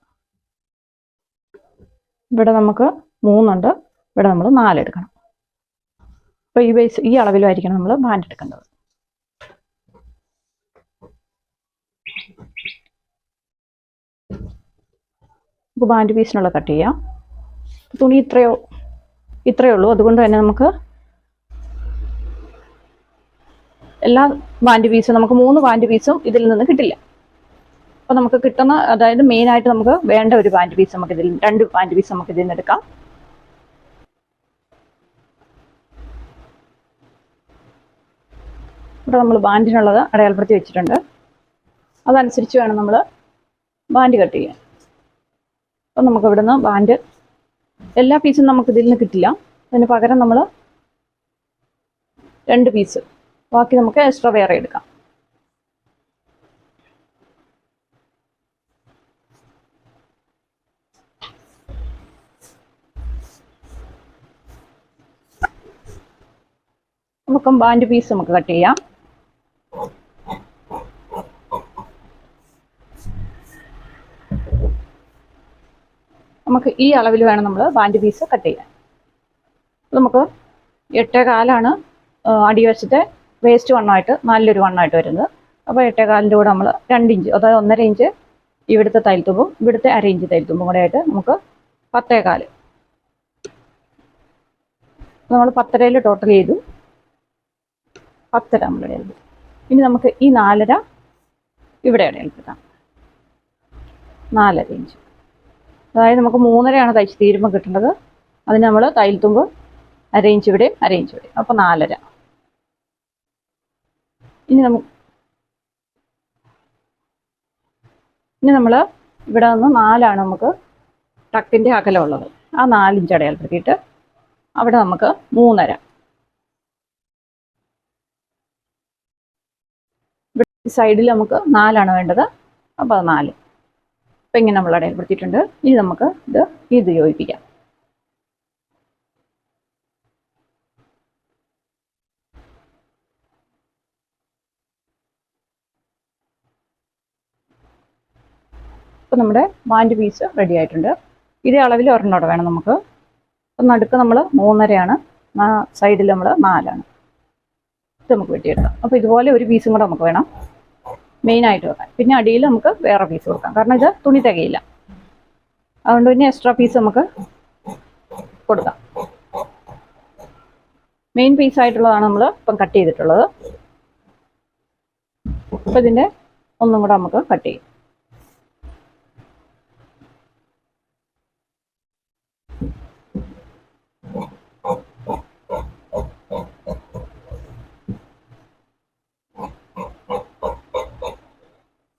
ഇവിടെ നമുക്ക് 3 ഉണ്ട്, ഇവിടെ നമ്മൾ 4 എടുക്കണം. അപ്പോൾ ഈ അളവിലായിരിക്കണം നമ്മൾ ബാൻഡ് എടുക്കേണ്ടത്. നമുക്ക് ബാൻഡ് പീസിനുള്ള കട്ട് ചെയ്യാം. തുണി ഇത്രയേ ഉള്ളൂ. അതുകൊണ്ട് തന്നെ നമുക്ക് എല്ലാ ബാൻഡ് പീസും നമുക്ക് 3 ബാൻഡ് പീസും ഇതിൽ നിന്ന് കിട്ടില്ല. അപ്പോൾ നമുക്ക് കിട്ടുന്ന, അതായത് മെയിനായിട്ട് നമുക്ക് വേണ്ട ഒരു ബാൻഡ് പീസ് നമുക്ക് 2 ബാൻഡ് പീസ് നമുക്ക് ഇതിൽ നിന്ന് എടുക്കാം. ഇവിടെ നമ്മൾ ബാൻഡിനുള്ളത് അടയാളപ്പെടുത്തി വെച്ചിട്ടുണ്ട്. അതനുസരിച്ച് വേണം നമ്മൾ ബാൻഡ് കട്ട് ചെയ്യാൻ. അപ്പം നമുക്ക് ഇവിടുന്ന് ബാൻഡ് എല്ലാ പീസും നമുക്ക് ഇതിൽ നിന്ന് കിട്ടില്ല. അതിന് പകരം നമ്മൾ 2 പീസ് ബാക്കി നമുക്ക് എക്സ്ട്രാ വേറെ എടുക്കാം. നമുക്ക് ബാൻഡ് പീസ് നമുക്ക് കട്ട് ചെയ്യാം. നമുക്ക് ഈ അളവിൽ വേണം നമ്മൾ ബാൻഡ് പീസ് കട്ട് ചെയ്യാൻ. നമുക്ക് 8.25 അടിവശത്തെ വേസ്റ്റ് വണ്ണമായിട്ട് നല്ലൊരു വണ്ണമായിട്ട് വരുന്നത്. അപ്പോൾ 8.25 കൂടെ നമ്മൾ 2 ഇഞ്ച്, അതായത് 1.5 ഇഞ്ച് ഇവിടുത്തെ തയ്യൽത്തുമ്പും ഇവിടുത്തെ 1/2 ഇഞ്ച് തയ്യൽത്തുമ്പും കൂടെ ആയിട്ട് നമുക്ക് 10.25 നമ്മൾ 10.5 ടോട്ടൽ ചെയ്തു. 10.5 നമ്മൾ ഇടരുത്. ഇനി നമുക്ക് ഈ 4.5 ഇവിടെ ഇടയിൽപ്പെടുത്താം. 4.5 ഇഞ്ച്, അതായത് നമുക്ക് 3.5 തയ്ച്ച് തീരുമ്പോൾ കിട്ടേണ്ടത്. അതിന് നമ്മൾ തയ്യൽത്തുമ്പ് 1/2 ഇഞ്ച് ഇവിടെ 1/2 ഇഞ്ച് ഇവിടെ, അപ്പോൾ 4.5. ഇനി നമ്മൾ ഇവിടെ നിന്ന് 4 നമുക്ക് ടക്കിൻ്റെ അകലമുള്ളത് ആ 4 ഇഞ്ച് അടയാളപ്പെടുത്തിയിട്ട് അവിടെ നമുക്ക് 3.5. സൈഡിൽ നമുക്ക് 4 വേണ്ടത്, അപ്പോൾ അത് 4. അപ്പം ഇങ്ങനെ നമ്മൾ അടയാളപ്പെടുത്തിയിട്ടുണ്ട്. ഇനി നമുക്ക് ഇത് യോജിപ്പിക്കാം. ഇപ്പം നമ്മുടെ ബാൻഡ് പീസ് റെഡി ആയിട്ടുണ്ട്. ഇതേ അളവിൽ ഒരെണ്ണോടെ വേണം നമുക്ക്. അപ്പം നടുക്ക് നമ്മൾ 3.5, സൈഡിൽ നമ്മൾ 4. ഇത് നമുക്ക് വെട്ടിയെടുക്കാം. അപ്പോൾ ഇതുപോലെ ഒരു പീസും കൂടെ നമുക്ക് വേണം മെയിനായിട്ട് വെക്കാൻ. പിന്നെ അടിയിൽ നമുക്ക് വേറെ പീസ് കൊടുക്കാം, കാരണം ഇത് തുണി തികയില്ല. അതുകൊണ്ട് പിന്നെ എക്സ്ട്രാ പീസ് നമുക്ക് കൊടുക്കാം. മെയിൻ പീസായിട്ടുള്ളതാണ് നമ്മൾ ഇപ്പം കട്ട് ചെയ്തിട്ടുള്ളത്. അപ്പം ഇതിൻ്റെ ഒന്നും കൂടെ നമുക്ക് കട്ട് ചെയ്യാം.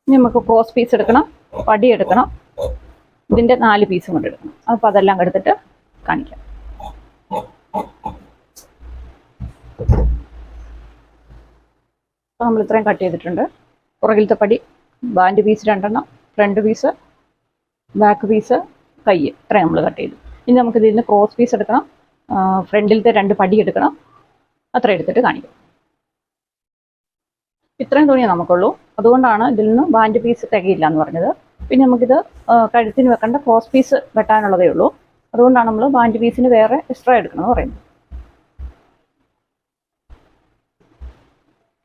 ഇനി നമുക്ക് ക്രോസ് പീസ് എടുക്കണം, പടി എടുക്കണം, ഇതിൻ്റെ 4 പീസും കൊണ്ട് എടുക്കണം. അപ്പോൾ അതെല്ലാം എടുത്തിട്ട് കാണിക്കാം. അപ്പോൾ നമ്മൾ ഇത്രയും കട്ട് ചെയ്തിട്ടുണ്ട്. പുറകിലത്തെ പടി, band piece 2, front piece, back piece, കൈ, ഇത്രയും നമ്മൾ കട്ട് ചെയ്തു. ഇനി നമുക്ക് ഇതിൽ നിന്ന് ക്രോസ് പീസ് എടുക്കണം, ഫ്രണ്ടിലത്തെ 2 പടി എടുക്കണം. അത്ര എടുത്തിട്ട് കാണിക്കാം. ഇത്രയും തുണിയേ നമുക്കുള്ളൂ. അതുകൊണ്ടാണ് ഇതിൽ നിന്ന് ബാൻഡ് പീസ് തികയില്ല എന്ന് പറഞ്ഞത്. പിന്നെ നമുക്കിത് കഴുത്തിന് വെക്കേണ്ട ക്രോസ് പീസ് വെട്ടാനുള്ളതേ ഉള്ളൂ. അതുകൊണ്ടാണ് നമ്മൾ ബാൻഡ് പീസിന് വേറെ എക്സ്ട്രാ എടുക്കണമെന്ന് പറയുന്നത്.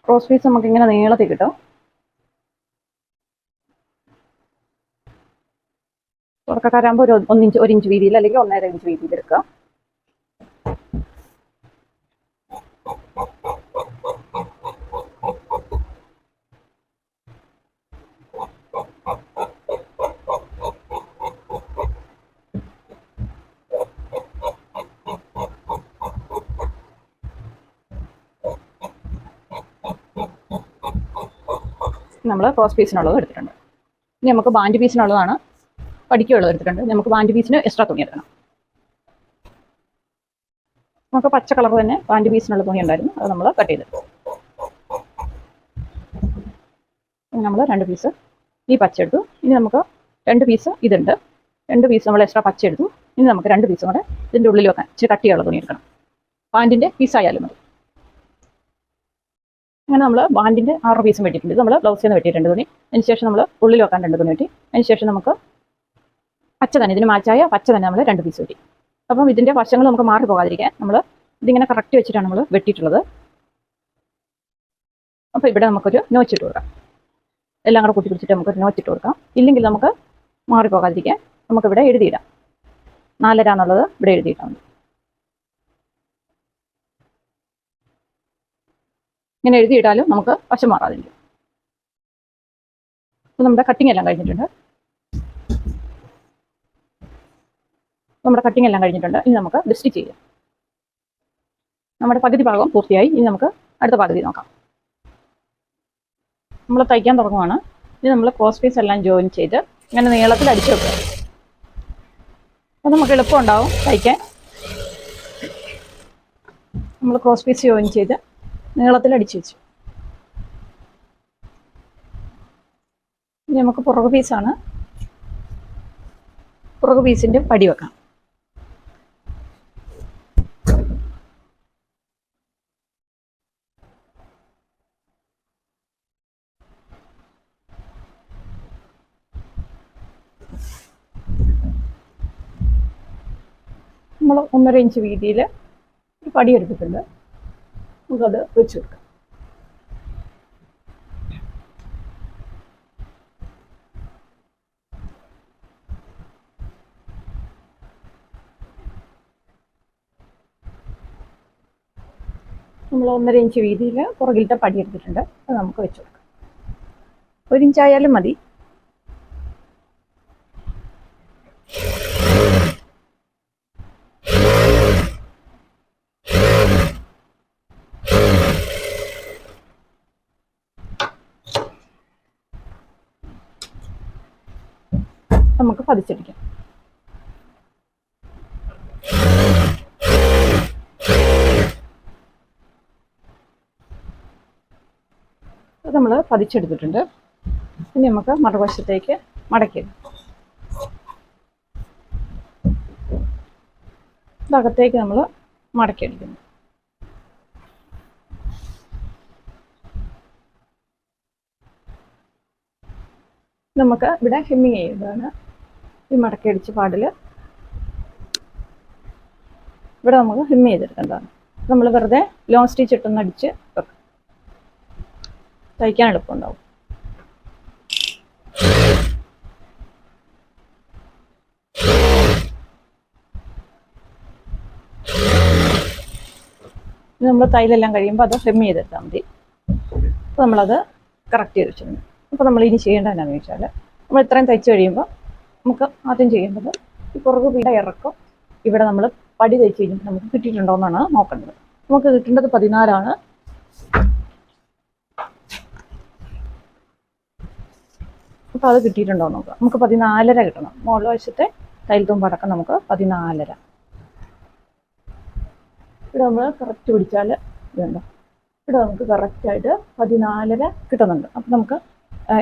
ക്രോസ് പീസ് നമുക്ക് ഇങ്ങനെ നീളത്തിൽ കിട്ടും. തുടക്കക്കാരാകുമ്പോൾ ഒരു 1 ഇഞ്ച് വീതിയിൽ അല്ലെങ്കിൽ 1.5 ഇഞ്ച് വീതിയിൽ എടുക്കുക. നമ്മൾ ക്രോസ് പീസിനുള്ളത് എടുത്തിട്ടുണ്ട്. ഇനി നമുക്ക് ബാൻഡ് പീസിനുള്ളതാണ് പഠിക്കുള്ളത് എടുത്തിട്ടുണ്ട്. നമുക്ക് ബാൻഡ് പീസിന് എക്സ്ട്രാ തുണി എടുക്കണം. നമുക്ക് പച്ച കളർ തന്നെ ബാൻഡ് പീസിനുള്ള തുണി ഉണ്ടായിരുന്നു, അത് നമ്മൾ കട്ട് ചെയ്തെടുക്കും. നമ്മൾ 2 പീസ് ഈ പച്ച എടുത്തു. ഇനി നമുക്ക് 2 പീസ് ഇതുണ്ട്, 2 പീസ് നമ്മൾ എക്സ്ട്രാ പച്ച എടുത്തു. ഇനി നമുക്ക് 2 പീസും കൂടെ ഇതിൻ്റെ ഉള്ളിൽ വെക്കാൻ ഇച്ചിരി കട്ടിയുള്ള തുണി എടുക്കണം. പാൻറ്റിൻ്റെ പീസായാലും മതി. അങ്ങനെ നമ്മൾ ബാൻഡിൻ്റെ 6 പീസും വെട്ടിയിട്ടുണ്ട്. ഇത് നമ്മൾ ബ്ലൗസിൽ നിന്ന് വെട്ടിയിട്ടുണ്ട് തുണി. അതിനുശേഷം നമ്മൾ ഉള്ളിൽ വെക്കാൻ 2 തുണി വെട്ടി. അതിനുശേഷം നമുക്ക് പച്ച തന്നെ, ഇതിന് മാച്ചായ പച്ച തന്നെ നമ്മൾ 2 പീസ് വെട്ടി. അപ്പം ഇതിൻ്റെ വശങ്ങൾ നമുക്ക് മാറി പോകാതിരിക്കാൻ നമ്മൾ ഇതിങ്ങനെ കറക്റ്റ് വെച്ചിട്ടാണ് നമ്മൾ വെട്ടിയിട്ടുള്ളത്. അപ്പോൾ ഇവിടെ നമുക്കൊരു നോച്ചിട്ട് കൊടുക്കാം. എല്ലാം കൂടെ കൂട്ടി പിടിച്ചിട്ട് നമുക്കൊരു നോച്ചിട്ട് കൊടുക്കാം. ഇല്ലെങ്കിൽ നമുക്ക് മാറിപ്പോകാതിരിക്കാൻ നമുക്കിവിടെ എഴുതിയിടാം. 4.5 എന്നുള്ളത് ഇവിടെ എഴുതിയിട്ടാൽ മതി. ഇങ്ങനെ എഴുതിയിട്ടാലും നമുക്ക് വശം മാറാതിരിക്കും. അപ്പോൾ നമ്മുടെ കട്ടിങ് എല്ലാം കഴിഞ്ഞിട്ടുണ്ട്. ഇനി നമുക്ക് സ്റ്റിച്ച് ചെയ്യാം. നമ്മുടെ പകുതി ഭാഗം പൂർത്തിയായി. ഇനി നമുക്ക് അടുത്ത പകുതി നോക്കാം. നമ്മൾ തയ്ക്കാൻ തുടങ്ങുവാണ്. ഇനി നമ്മൾ ക്രോസ് പീസ് എല്ലാം ജോയിൻ ചെയ്ത് ഇങ്ങനെ നീളത്തിൽ അടിച്ചു വെക്കുക. അപ്പോൾ നമുക്ക് എളുപ്പമുണ്ടാവും തയ്ക്കാൻ. നമ്മൾ ക്രോസ് പീസ് ജോയിൻ ചെയ്ത് നീളത്തിൽ അടിച്ചു വെച്ചു. ഇനി നമുക്ക് പുറകു പീസാണ്. പുറകു പീസിൻ്റെ പടി വെക്കാം. നമ്മൾ 1.5 ഇഞ്ച് വീതിയിൽ ഒരു പടി എടുത്തിട്ടുണ്ട്. നമുക്കത് വെച്ച് കൊടുക്കാം. നമ്മൾ 1.5 ഇഞ്ച് വീതിയിൽ പുറകിലത്തെ പടി എടുത്തിട്ടുണ്ട്. അത് നമുക്ക് വെച്ച് കൊടുക്കാം. 1 ഇഞ്ചായാലും മതി. നമുക്ക് പതിച്ചടിക്കാം. നമ്മൾ പതിച്ചെടുത്തിട്ടുണ്ട്. ഇനി നമുക്ക് മറുവശത്തേക്ക് മടക്കിയിടാം. ഇതകത്തേക്ക് നമ്മൾ മടക്കിയെടുക്കുന്നു. നമുക്ക് ഇവിടെ ഹെമ്മിങ് ചെയ്യുന്നതാണ്. ഈ മടക്കിയടിച്ച പാടിൽ ഇവിടെ നമുക്ക് ഹെം ചെയ്തെടുക്കേണ്ടതാണ്. നമ്മൾ വെറുതെ ലോങ് സ്റ്റിച്ച് ഇട്ടൊന്ന് അടിച്ച് വെക്കാം. തയ്ക്കാൻ എളുപ്പമുണ്ടാവും. നമ്മൾ തൈലെല്ലാം കഴിയുമ്പോൾ അത് ഹെം ചെയ്തെടുത്താൽ മതി. അപ്പോൾ നമ്മളത് കറക്റ്റ് ചെയ്ത് വെച്ചിട്ടുണ്ട്. അപ്പോൾ നമ്മൾ ഇനി ചെയ്യേണ്ടത് എന്താണെന്ന് വെച്ചാൽ, നമ്മൾ ഇത്രയും തയ്ച്ച് കഴിയുമ്പോൾ നമുക്ക് ആദ്യം ചെയ്യേണ്ടത് ഈ പുറകു പീഠ ഇറക്കം ഇവിടെ നമ്മൾ പടി തയ്ച്ച് കഴിഞ്ഞിട്ട് നമുക്ക് കിട്ടിയിട്ടുണ്ടോ എന്നാണ് നോക്കേണ്ടത്. നമുക്ക് കിട്ടേണ്ടത് 14 അപ്പോൾ അത് കിട്ടിയിട്ടുണ്ടോ എന്ന് നോക്കാം. നമുക്ക് 14.5 കിട്ടണം. മുകൾ വശത്തെ തയ്യൽ തുമ്പടക്കം നമുക്ക് 14.5. ഇവിടെ നമ്മൾ കറക്റ്റ് പിടിച്ചാൽ ഇതുണ്ടോ, ഇവിടെ നമുക്ക് കറക്റ്റായിട്ട് 14.5 കിട്ടുന്നുണ്ട്. അപ്പം നമുക്ക്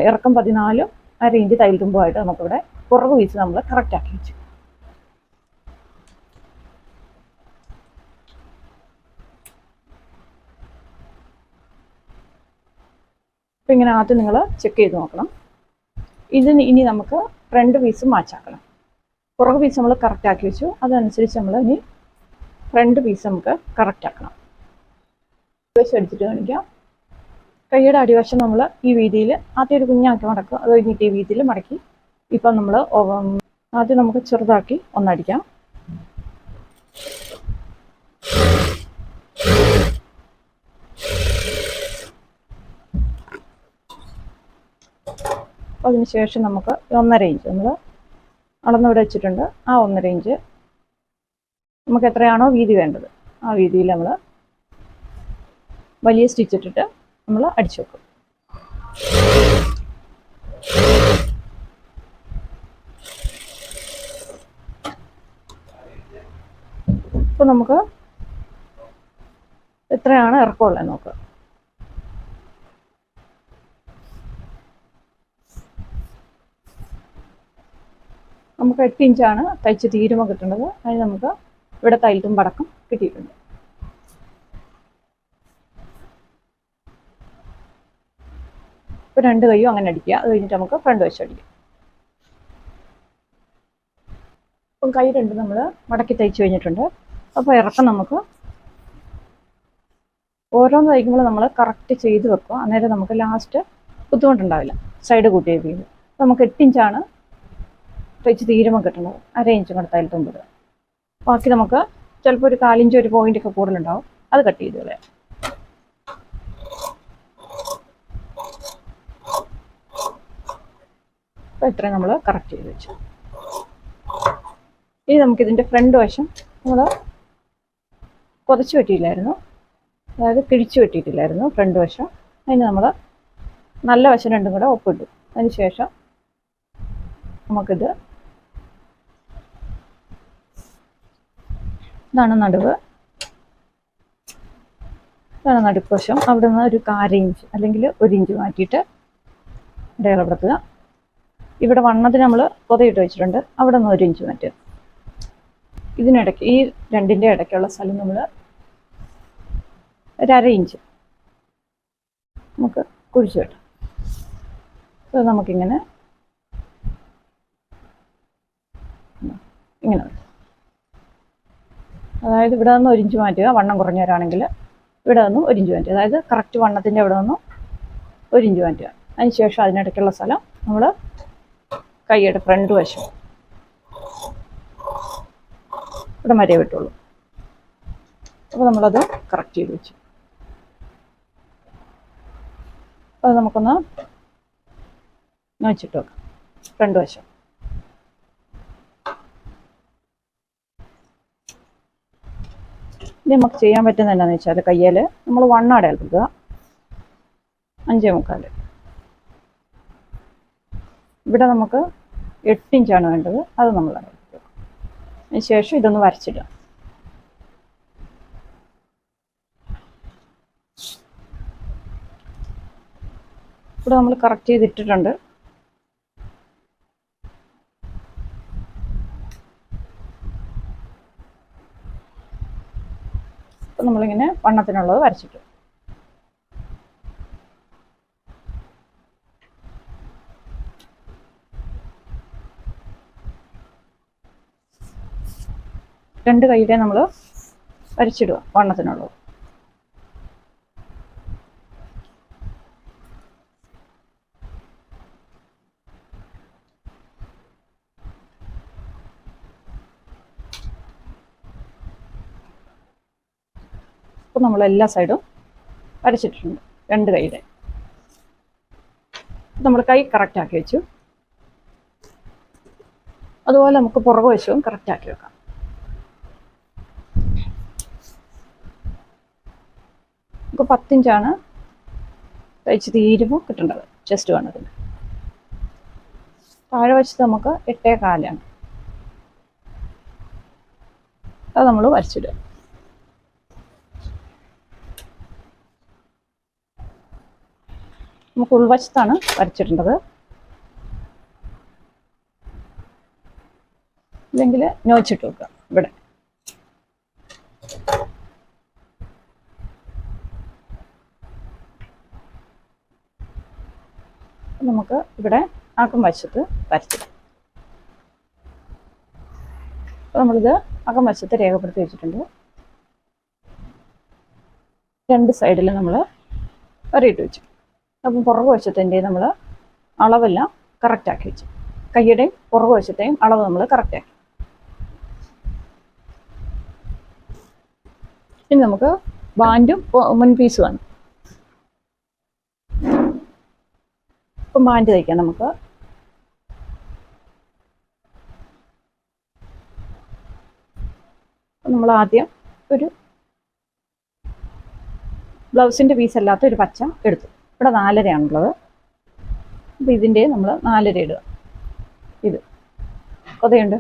ഇറക്കം 14.5 ഇഞ്ച് തയ്യൽ തുമ്പുമായിട്ട് നമുക്കിവിടെ പുറകു വീച്ച് നമ്മൾ കറക്റ്റാക്കി വെച്ചു. അപ്പം ഇങ്ങനെ ആദ്യം നിങ്ങൾ ചെക്ക് ചെയ്ത് നോക്കണം. ഇതിന് ഇനി നമുക്ക് ഫ്രണ്ട് പീസും മാച്ചാക്കണം. പുറകു പീസ് നമ്മൾ കറക്റ്റാക്കി വെച്ചു. അതനുസരിച്ച് നമ്മൾ ഇനി ഫ്രണ്ട് പീസ് നമുക്ക് കറക്റ്റ് ആക്കണം. അടിവശം അടിച്ചിട്ട് കാണിക്കാം. കൈയുടെ അടിവശം നമ്മൾ ഈ വീതിയിൽ ആദ്യം ഒരു കുഞ്ഞാക്കി മടക്കും. അത് കഴിഞ്ഞിട്ട് ഈ വീതിയിൽ മടക്കി ഇപ്പം നമ്മൾ ആദ്യം നമുക്ക് ചെറുതാക്കി ഒന്നടിക്കാം. അതിനുശേഷം നമുക്ക് 1.5 ഇഞ്ച് നമ്മൾ അളന്നിവിടെ വെച്ചിട്ടുണ്ട്. ആ 1.5 ഇഞ്ച് നമുക്ക് എത്രയാണോ വീതി വേണ്ടത് ആ വീതിയിൽ നമ്മൾ വലിയ സ്റ്റിച്ച് ഇട്ടിട്ട് നമ്മൾ അടിച്ചു വെക്കും. അപ്പോൾ നമുക്ക് എത്രയാണ് ഇറക്കമുള്ളത് നോക്കുക. നമുക്ക് 8 ഇഞ്ചാണ് തയ്ച്ച് തീരുമ്പോൾ കിട്ടുന്നത്. അതിന് നമുക്ക് ഇവിടെ തയ്യൽ തുമ്പടക്കം കിട്ടിയിട്ടുണ്ട്. ഇപ്പോൾ 2 കൈയും അങ്ങനെ അടിക്കുക. അത് കഴിഞ്ഞിട്ട് നമുക്ക് ഫ്രണ്ട് വശം അടിക്കാം. അപ്പം കൈ 2 നമ്മൾ മടക്കി തയ്ച്ച് കഴിഞ്ഞിട്ടുണ്ട്. അപ്പോൾ ഇറക്കം നമുക്ക് ഓരോന്ന് തയ്ക്കുമ്പോൾ നമ്മൾ കറക്റ്റ് ചെയ്ത് വെക്കുക. അന്നേരം നമുക്ക് ലാസ്റ്റ് ബുദ്ധിമുട്ടുണ്ടാവില്ല. സൈഡ് കൂട്ടി കഴിയുമ്പോൾ നമുക്ക് 8 ഇഞ്ചാണ് തയ്ച്ച് തീരുമ്പോൾ കിട്ടുന്നത്. 1/2 ഇഞ്ചും കൂടെ തയ്യൽ തുമ്പിടുക. ബാക്കി നമുക്ക് ചിലപ്പോൾ ഒരു 1/4 ഇഞ്ച് ഒരു പോയിൻ്റൊക്കെ കൂടുതലുണ്ടാവും. അത് കട്ട് ചെയ്ത് കളയാം. അപ്പോൾ ഇത്രയും നമ്മൾ കറക്റ്റ് ചെയ്ത് വെച്ചു. ഇനി നമുക്കിതിൻ്റെ ഫ്രണ്ട് വശം നമ്മൾ കുറച്ച് വെട്ടിയില്ലായിരുന്നു, അതായത് കിഴിച്ച് വെട്ടിയിട്ടില്ലായിരുന്നു ഫ്രണ്ട് വശം. അതിന് നമ്മൾ നല്ല വശം രണ്ടും കൂടെ ഒപ്പിട്ടു. അതിന് ശേഷം നമുക്കിത് ഇതാണ് നടുവ്, ഇതാണ് നടുക്ക് വശം. അവിടെ നിന്ന് ഒരു 1/4 ഇഞ്ച് അല്ലെങ്കിൽ 1 ഇഞ്ച് മാറ്റിയിട്ട് ഇടയിലപ്പെടുത്തുക. ഇവിടെ വണ്ണത്തിന് നമ്മൾ പുതയിട്ട് വെച്ചിട്ടുണ്ട്. അവിടെ നിന്ന് 1 ഇഞ്ച് മാറ്റുക. ഇതിനിടയ്ക്ക് ഈ രണ്ടിൻ്റെ ഇടയ്ക്കുള്ള സ്ഥലം നമ്മൾ 1/2 ഇഞ്ച് നമുക്ക് കുഴിച്ച് വെട്ടാം. അത് നമുക്കിങ്ങനെ ഇങ്ങനെ, അതായത് ഇവിടെ നിന്ന് 1 ഇഞ്ച് മാറ്റുക. വണ്ണം കുറഞ്ഞവരാണെങ്കിൽ ഇവിടെ നിന്നും 1 ഇഞ്ച് മാറ്റുക. അതായത് കറക്റ്റ് വണ്ണത്തിൻ്റെ ഇവിടെ നിന്നും 1 ഇഞ്ച് മാറ്റുക. അതിന് ശേഷം അതിനിടയ്ക്കുള്ള സ്ഥലം നമ്മൾ കൈയുടെ ഫ്രണ്ട് വശം ഇവിടെ വരെ വിട്ടുള്ളൂ. അപ്പോൾ നമ്മളത് കറക്റ്റ് ചെയ്ത് വെച്ചു. അത് നമുക്കൊന്ന് വെച്ചിട്ട് വെക്കാം ഫ്രണ്ട് വശം. ഇനി നമുക്ക് ചെയ്യാൻ പറ്റുന്നത് എന്താണെന്ന് വെച്ചാൽ, കയ്യിൽ നമ്മൾ വണ്ണാടെ എടുക്കുക 5.25. ഇവിടെ നമുക്ക് 8 ഇഞ്ചാണ് വേണ്ടത്. അത് നമ്മൾ എടുക്കുക. അതിന് ശേഷം ഇതൊന്ന് വരച്ചിടുക. ഇവിടെ നമ്മൾ കറക്റ്റ് ചെയ്തിട്ടിട്ടുണ്ട്. അപ്പം നമ്മളിങ്ങനെ വണ്ണത്തിനുള്ളത് വരച്ചിട്ടു. രണ്ട് കൈയുടെ നമ്മൾ വരച്ചിടുക വണ്ണത്തിനുള്ളത്. അപ്പോൾ നമ്മൾ എല്ലാ സൈഡും വരച്ചിട്ടുണ്ട് രണ്ട് കൈയുടെ. നമ്മൾ കൈ കറക്റ്റ് ആക്കി വെച്ചു. അതുപോലെ നമുക്ക് പുറകു വശവും കറക്റ്റ് ആക്കി വെക്കാം. നമുക്ക് 10 ഇഞ്ചാണ് തയ്ച്ച് തീരുമ്പോൾ കിട്ടേണ്ടത് ചെസ്റ്റ് വണ്ണത്തിന്. താഴെ വശത്ത് നമുക്ക് 8.25 അത് നമ്മൾ വരച്ചിടുക. നമുക്ക് ഉൾവശത്താണ് വരച്ചിടേണ്ടത്. ഇല്ലെങ്കിൽ നോച്ചിട്ട് വെക്കുക. ഇവിടെ നമുക്ക് ഇവിടെ അകം വശത്ത് വരച്ചിടാം. അപ്പോൾ നമ്മളിത് അകം വശത്ത് രേഖപ്പെടുത്തി വെച്ചിട്ടുണ്ട്. രണ്ട് സൈഡിൽ നമ്മൾ വരയിട്ട് വെച്ചു. അപ്പം പുറകു വശത്തിൻ്റെ നമ്മൾ അളവെല്ലാം കറക്റ്റാക്കി വെച്ചു. കയ്യുടെയും പുറകു വശത്തെയും അളവ് നമ്മൾ കറക്റ്റാക്കി. ഇനി നമുക്ക് ബാൻഡും മുൻ പീസുമാണ്. ഇപ്പം ബാൻഡ് തയ്ക്കാം. നമുക്ക് നമ്മൾ ആദ്യം ഒരു ബ്ലൗസിൻ്റെ പീസ് അല്ലാത്ത ഒരു പച്ച എടുത്തു. ഇവിടെ 4.5 അപ്പോൾ ഇതിൻ്റെ നമ്മൾ 4.5 ഇടുക. ഇത് കൊതയുണ്ട്.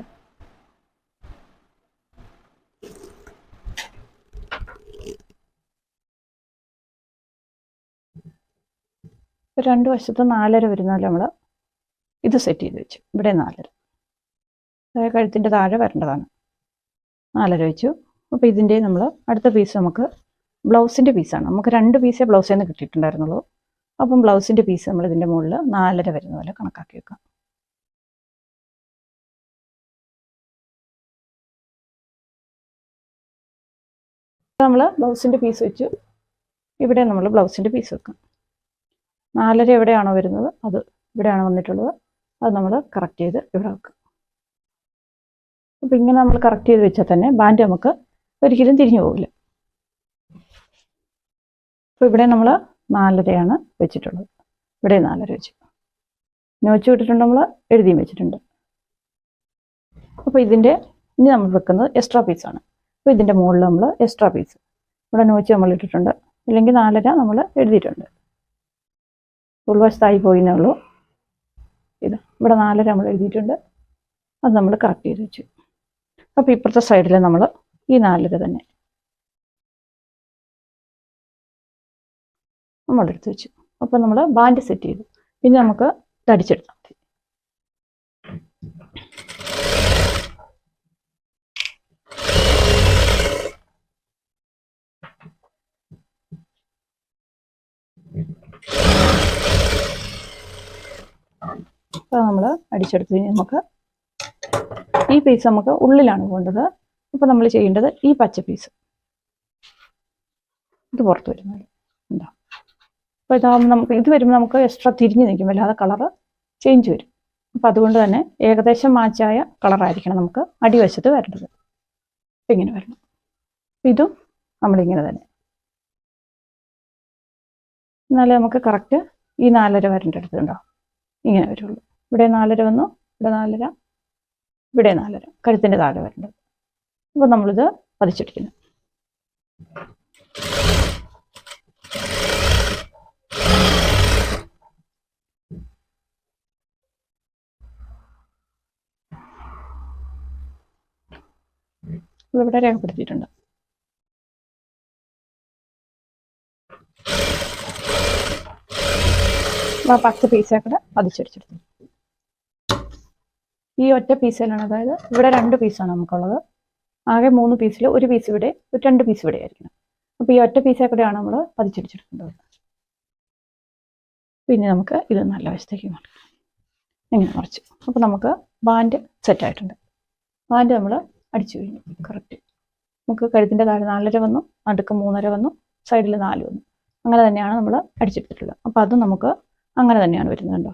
രണ്ട് വശത്ത് 4.5 വരുന്നാൽ നമ്മൾ ഇത് സെറ്റ് ചെയ്ത് വെച്ചു. ഇവിടെ 4.5 അതായത് കഴുത്തിൻ്റെ താഴെ വരേണ്ടതാണ്. 4.5 വെച്ചു. അപ്പോൾ ഇതിൻ്റെ നമ്മൾ അടുത്ത പീസ് നമുക്ക് ബ്ലൗസിൻ്റെ പീസാണ്. നമുക്ക് 2 പീസേ ബ്ലൗസിൽ നിന്ന് കിട്ടിയിട്ടുണ്ടായിരുന്നുള്ളൂ. അപ്പം ബ്ലൗസിൻ്റെ പീസ് നമ്മൾ ഇതിൻ്റെ മുകളിൽ 4.5 വരുന്ന പോലെ കണക്കാക്കി വെക്കാം. നമ്മൾ ബ്ലൗസിൻ്റെ പീസ് വെച്ചു. ഇവിടെ നമ്മൾ ബ്ലൗസിൻ്റെ പീസ് വെക്കാം. 4.5 എവിടെയാണോ വരുന്നത് അത് ഇവിടെയാണ് വന്നിട്ടുള്ളത്. അത് നമ്മൾ കറക്റ്റ് ചെയ്ത് ഇവിടെ വെക്കാം. അപ്പോൾ ഇങ്ങനെ നമ്മൾ കറക്റ്റ് ചെയ്ത് വെച്ചാൽ തന്നെ ബാൻഡ് നമുക്ക് ഒരിക്കലും തിരിഞ്ഞു പോകില്ല. അപ്പോൾ ഇവിടെ നമ്മൾ 4.5 വെച്ചിട്ടുള്ളത്. ഇവിടെ 4.5 വെച്ചു. നോച്ച് വിട്ടിട്ടുണ്ട്, നമ്മൾ എഴുതിയും വെച്ചിട്ടുണ്ട്. അപ്പോൾ ഇതിൻ്റെ ഇനി നമ്മൾ വെക്കുന്നത് എക്സ്ട്രാ പീസാണ്. അപ്പോൾ ഇതിൻ്റെ മുകളിൽ നമ്മൾ എക്സ്ട്രാ പീസ് ഇവിടെ നോച്ച് നമ്മൾ ഇട്ടിട്ടുണ്ട്. ഇല്ലെങ്കിൽ 4.5 നമ്മൾ എഴുതിയിട്ടുണ്ട്. ഉൾവശത്തായി പോയിന്നേ ഉള്ളൂ. ഇത് ഇവിടെ 4.5 നമ്മൾ എഴുതിയിട്ടുണ്ട്. അത് നമ്മൾ കറക്റ്റ് ചെയ്ത് വെച്ചു. അപ്പോൾ ഇപ്പുറത്തെ സൈഡിൽ നമ്മൾ ഈ 4.5 തന്നെ നമ്മളെടുത്ത് വെച്ചു. അപ്പോൾ നമ്മൾ ബാൻഡ് സെറ്റ് ചെയ്തു. പിന്നെ നമുക്ക് തടിച്ചെടുത്താൽ മതി. അപ്പോൾ നമ്മൾ അടിച്ചെടുത്ത് കഴിഞ്ഞ് നമുക്ക് ഈ പീസ് നമുക്ക് ഉള്ളിലാണ് പോകേണ്ടത്. അപ്പോൾ നമ്മൾ ചെയ്യേണ്ടത് ഈ പച്ച പീസ് ഇത് പുറത്ത് വരുന്നത് എന്താ. അപ്പോൾ ഇതാകുമ്പോൾ നമുക്ക് ഇത് വരുമ്പോൾ നമുക്ക് എക്സ്ട്രാ തിരിഞ്ഞ് നിൽക്കും, അല്ലാതെ കളറ് ചേഞ്ച് വരും. അപ്പോൾ അതുകൊണ്ട് തന്നെ ഏകദേശം മാച്ചായ കളറായിരിക്കണം നമുക്ക് അടിവശത്ത് വരേണ്ടത്. അപ്പോൾ ഇങ്ങനെ വരണം. ഇതും നമ്മളിങ്ങനെ തന്നെ, എന്നാലേ നമുക്ക് കറക്റ്റ് ഈ 4.5 വരേണ്ടടുത്തുണ്ടോ ഇങ്ങനെ വരുള്ളൂ. ഇവിടെ 4.5 വന്നു, ഇവിടെ 4.5, ഇവിടെ 4.5 കഴുത്തിൻ്റെ താഴെ വരേണ്ടത്. അപ്പോൾ നമ്മളിത് പതിച്ചെടുക്കുന്നു. ഇവിടെ രേഖപ്പെടുത്തിയിട്ടുണ്ട്. പച്ച പീസൊക്കെ പതിച്ചടിച്ചെടുത്തു. ഈ ഒറ്റ പീസിലാണ്, അതായത് ഇവിടെ 2 പീസാണ് നമുക്കുള്ളത്. ആകെ 3 പീസിൽ 1 പീസ് ഇവിടെ, 2 പീസ് ഇവിടെ ആയിരിക്കണം. അപ്പോൾ ഈ ഒറ്റ പീസൊക്കെയാണ് നമ്മൾ പതിച്ചടിച്ചെടുക്കേണ്ടത്. പിന്നെ നമുക്ക് ഇത് നല്ല വശത്തേക്ക് മറിക്കാം. ഇങ്ങനെ മറിച്ചു. അപ്പോൾ നമുക്ക് ബാൻഡ് സെറ്റായിട്ടുണ്ട്. ബാൻഡ് നമ്മൾ അടിച്ചു കഴിഞ്ഞു. കറക്റ്റ് നമുക്ക് കഴുത്തിൻ്റെ താഴെ 4.5 വന്നു, നടുക്ക് 3.5 വന്നു, സൈഡിൽ 4 വന്നു. അങ്ങനെ തന്നെയാണ് നമ്മൾ അടിച്ചെടുത്തിട്ടുള്ളത്. അപ്പോൾ അതും നമുക്ക് അങ്ങനെ തന്നെയാണ് വരുന്നത്. കണ്ടോ,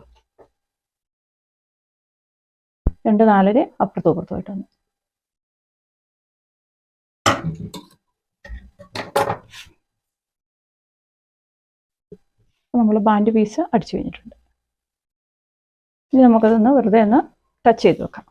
2 4 അപ്പുറത്തും ഇപ്പുറത്തുമായിട്ട് വന്നു. നമ്മൾ ബാൻഡ് പീസ് അടിച്ചു കഴിഞ്ഞിട്ടുണ്ട്. ഇനി നമുക്കതൊന്ന് വെറുതെ ഒന്ന് ടച്ച് ചെയ്ത് വെക്കാം.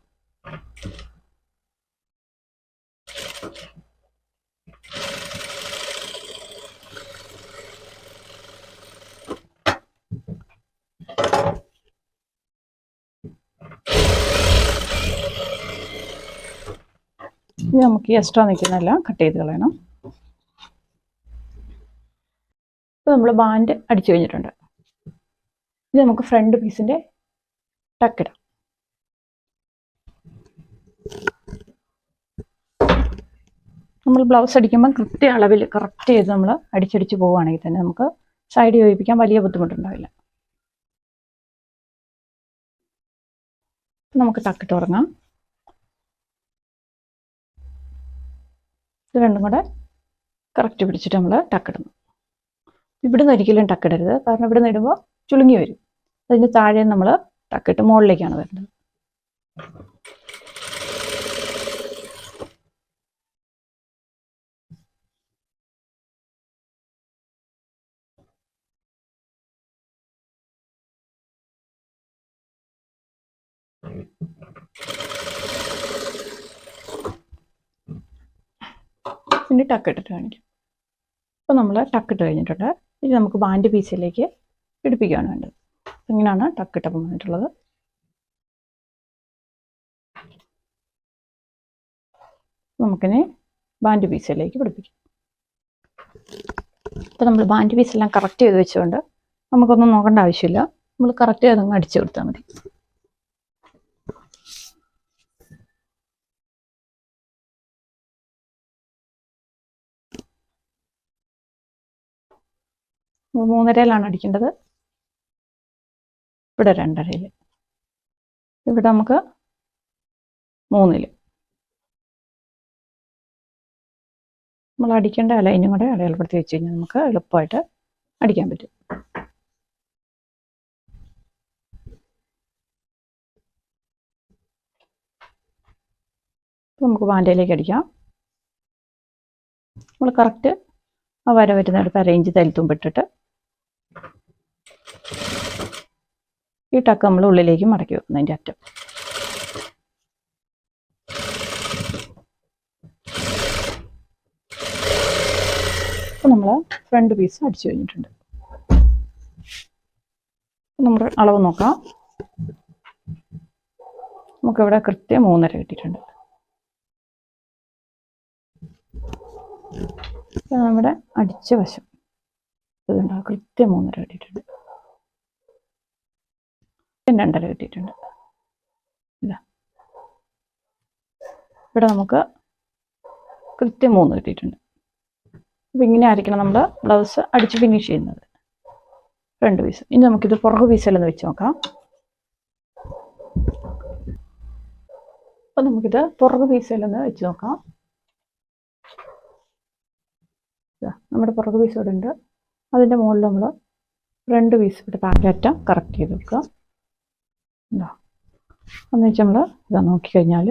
ഇനി നമുക്ക് ഈ എക്സ്ട്രാ നിൽക്കുന്നതെല്ലാം കട്ട് ചെയ്ത് കളയണം. ഇപ്പോൾ നമ്മൾ ബാൻഡ് അടിച്ചു കഴിഞ്ഞിട്ടുണ്ട്. ഇനി നമുക്ക് ഫ്രണ്ട് പീസിൻ്റെ ടക്കിടാം. നമ്മൾ ബ്ലൗസ് അടിക്കുമ്പോൾ കൃത്യ അളവിൽ കറക്റ്റ് ചെയ്ത് നമ്മൾ അടിച്ചടിച്ച് പോവുകയാണെങ്കിൽ തന്നെ നമുക്ക് സൈഡ് യോജിപ്പിക്കാൻ വലിയ ബുദ്ധിമുട്ടുണ്ടാവില്ല. നമുക്ക് ടക്കിട്ട് തുടങ്ങാം. ഇത് രണ്ടും കൂടെ കറക്റ്റ് പിടിച്ചിട്ട് നമ്മൾ ടക്കിടുന്നു. ഇവിടുന്ന് ഒരിക്കലും ടക്കിടരുത്, കാരണം ഇവിടുന്ന് ഇടുമ്പോൾ ചുളുങ്ങി വരും. അതിന് താഴെ നമ്മൾ ടക്കിട്ട് മുകളിലേക്കാണ് വരുന്നത്. പിന്നെ ടക്കിട്ടിട്ട് കാണിക്കും. അപ്പോൾ നമ്മൾ ടക്കിട്ട് കഴിഞ്ഞിട്ടുണ്ട്. ഇനി നമുക്ക് ബാൻഡ് പീസിലേക്ക് പിടിപ്പിക്കുകയാണ് വേണ്ടത്. ഇങ്ങനെയാണ് ടക്കിട്ടപ്പം വന്നിട്ടുള്ളത്. നമുക്കിനി ബാൻഡ് പീസിലേക്ക് പിടിപ്പിക്കാം. അപ്പോൾ നമ്മൾ ബാൻഡ് പീസെല്ലാം കറക്റ്റ് ചെയ്ത് വെച്ചുകൊണ്ട് നമുക്കൊന്നും നോക്കേണ്ട ആവശ്യമില്ല. നമ്മൾ കറക്റ്റ് ചെയ്തങ്ങ് അടിച്ചു കൊടുത്താൽ മതി. മൂന്നരയിലാണ് അടിക്കേണ്ടത്. ഇവിടെ 2.5, ഇവിടെ നമുക്ക് 3. നമ്മൾ അടിക്കേണ്ട ലൈനും കൂടെ അടയാളപ്പെടുത്തി വെച്ച് കഴിഞ്ഞാൽ നമുക്ക് എളുപ്പമായിട്ട് അടിക്കാൻ പറ്റും. നമുക്ക് ബാൻഡിലേക്ക് അടിക്കാം. നമ്മൾ കറക്റ്റ് ആ വര വരുന്നിടത്ത് അരയിഞ്ച് തയ്യൽത്തുമ്പിട്ടിട്ട് ഈ ടക്ക് നമ്മൾ ഉള്ളിലേക്ക് മടക്കി വെക്കുന്നതിൻ്റെ അറ്റം. അപ്പോൾ നമ്മൾ ഫ്രണ്ട് പീസ് അടിച്ചു കഴിഞ്ഞിട്ടുണ്ട്. നമ്മുടെ അളവ് നോക്കാം. നമുക്കിവിടെ കൃത്യം 3.5 കിട്ടിയിട്ടുണ്ട്. നമ്മുടെ അടിച്ച വശം ഇതുണ്ടാവും, കൃത്യം 3.5 കിട്ടിയിട്ടുണ്ട്. 2.5 കിട്ടിയിട്ടുണ്ട്. ഇതാ ഇവിടെ നമുക്ക് കൃത്യം 3 കിട്ടിയിട്ടുണ്ട്. അപ്പോൾ ഇങ്ങനെ ആയിരിക്കണം നമ്മൾ ബ്ലൗസ് അടിച്ച് ഫിനിഷ് ചെയ്യുന്നത്. Front piece. ഇനി നമുക്കിത് പുറകു പീസിലൊന്ന് വെച്ച് നോക്കാം. അപ്പോൾ നമുക്കിത് പുറകു പീസിലൊന്ന് വെച്ച് നോക്കാം. നമ്മുടെ പുറകു പീസ് ഇവിടെ ഉണ്ട്. അതിൻ്റെ മുകളിൽ നമ്മൾ ഫ്രണ്ട് പീസ് ഇവിടെ താഴെ അറ്റം കറക്റ്റ് ചെയ്ത് വെക്കുക. എന്താ എന്ന് വെച്ചാൽ നമ്മൾ ഇതാ നോക്കിക്കഴിഞ്ഞാൽ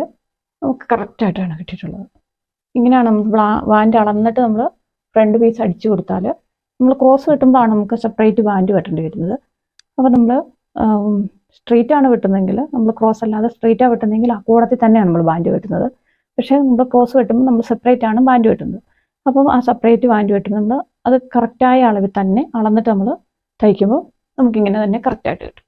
നമുക്ക് കറക്റ്റായിട്ടാണ് കിട്ടിയിട്ടുള്ളത്. ഇങ്ങനെയാണ് നമ്മൾ ബാൻഡ് അളന്നിട്ട് നമ്മൾ ഫ്രണ്ട് പീസ് അടിച്ചു കൊടുത്താൽ നമ്മൾ ക്രോസ് വെട്ടുമ്പോഴാണ് നമുക്ക് സെപ്പറേറ്റ് ബാൻഡ് വെട്ടേണ്ടി വരുന്നത്. അപ്പോൾ നമ്മൾ സ്ട്രെയിറ്റ് ആണ് വെട്ടുന്നതെങ്കിൽ, നമ്മൾ ക്രോസ് അല്ലാതെ സ്ട്രെയിറ്റാണ് വെട്ടുന്നതെങ്കിൽ ആ കൂടത്തിൽ തന്നെയാണ് നമ്മൾ ബാൻഡ് വെട്ടുന്നത്. പക്ഷേ നമ്മൾ ക്രോസ് വെട്ടുമ്പോൾ നമ്മൾ സെപ്പറേറ്റ് ആണ് ബാൻഡ് വെട്ടുന്നത്. അപ്പം ആ സെപ്പറേറ്റ് ബാൻഡ് വെട്ടുമ്പോൾ നമ്മൾ അത് കറക്റ്റായ അളവിൽ തന്നെ അളന്നിട്ട് നമ്മൾ തയ്ക്കുമ്പോൾ നമുക്കിങ്ങനെ തന്നെ കറക്റ്റായിട്ട് കിട്ടും.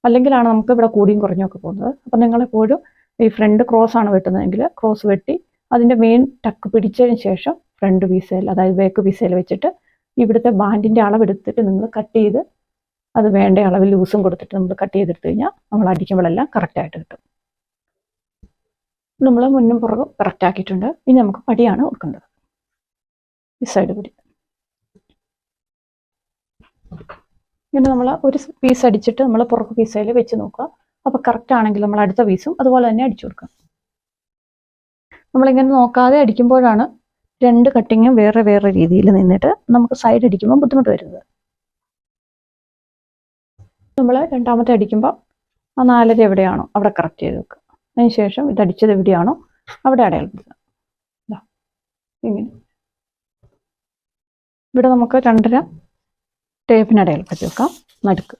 അല്ലെങ്കിലാണ് നമുക്ക് ഇവിടെ കൂടിയും കുറഞ്ഞൊക്കെ പോകുന്നത്. അപ്പം നിങ്ങളെപ്പോഴും ഈ ഫ്രണ്ട് ക്രോസ് ആണ് വെട്ടുന്നതെങ്കിൽ ക്രോസ് വെട്ടി അതിൻ്റെ മെയിൻ ടക്ക് പിടിച്ചതിന് ശേഷം ഫ്രണ്ട് പീസയിൽ, അതായത് ബാക്ക് പീസയിൽ വെച്ചിട്ട് ഇവിടുത്തെ ബാൻഡിൻ്റെ അളവെടുത്തിട്ട് നിങ്ങൾ കട്ട് ചെയ്ത് അത് വേണ്ട അളവിൽ ലൂസും കൊടുത്തിട്ട് നമ്മൾ കട്ട് ചെയ്തെടുത്ത് കഴിഞ്ഞാൽ നമ്മൾ അടിക്കുമ്പോഴെല്ലാം കറക്റ്റായിട്ട് കിട്ടും. നമ്മൾ മുന്നും പുറകും കറക്റ്റ് ആക്കിയിട്ടുണ്ട്. ഇനി നമുക്ക് പടിയാണ് കൊടുക്കേണ്ടത്. ഈ സൈഡ് പടി ഇങ്ങനെ നമ്മൾ ഒരു പീസ് അടിച്ചിട്ട് നമ്മൾ പുറകു പീസയിൽ വെച്ച് നോക്കുക. അപ്പോൾ കറക്റ്റ് ആണെങ്കിൽ നമ്മൾ അടുത്ത പീസും അതുപോലെ തന്നെ അടിച്ചു കൊടുക്കുക. നമ്മളിങ്ങനെ നോക്കാതെ അടിക്കുമ്പോഴാണ് രണ്ട് കട്ടിങ്ങും വേറെ വേറെ രീതിയിൽ നിന്നിട്ട് നമുക്ക് സൈഡ് അടിക്കുമ്പോൾ ബുദ്ധിമുട്ട് വരുന്നത്. നമ്മൾ രണ്ടാമത്തെ അടിക്കുമ്പോൾ ആ 4 എവിടെയാണോ അവിടെ കറക്റ്റ് ചെയ്ത് വെക്കുക. അതിനുശേഷം ഇതടിച്ചത് എവിടെയാണോ അവിടെ അടയാളപ്പെടുത്തുക. ഇങ്ങനെ ഇവിടെ നമുക്ക് 2.5 ടേപ്പിന് അടയാളപ്പെടുത്തി വെക്കാം. നടുക്ക്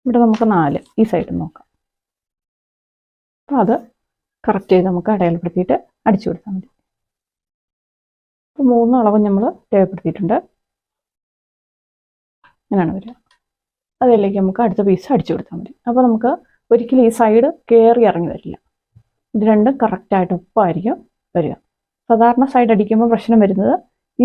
ഇവിടെ നമുക്ക് 4 ഈ സൈഡിൽ നോക്കാം. അപ്പോൾ അത് കറക്റ്റ് ചെയ്ത് നമുക്ക് അടയാളപ്പെടുത്തിയിട്ട് അടിച്ചു കൊടുത്താൽ മതി. അപ്പോൾ 3 അളവും നമ്മൾ രേഖപ്പെടുത്തിയിട്ടുണ്ട്. അങ്ങനെയാണ് വരിക. അതിലേക്ക് നമുക്ക് അടുത്ത പീസ് അടിച്ചു കൊടുത്താൽ മതി. അപ്പോൾ നമുക്ക് ഒരിക്കലും ഈ സൈഡ് കയറി ഇറങ്ങി വരില്ല. ഇത് രണ്ടും കറക്റ്റായിട്ട് ഒപ്പമായിരിക്കും വരിക. സാധാരണ സൈഡ് അടിക്കുമ്പോൾ പ്രശ്നം വരുന്നത്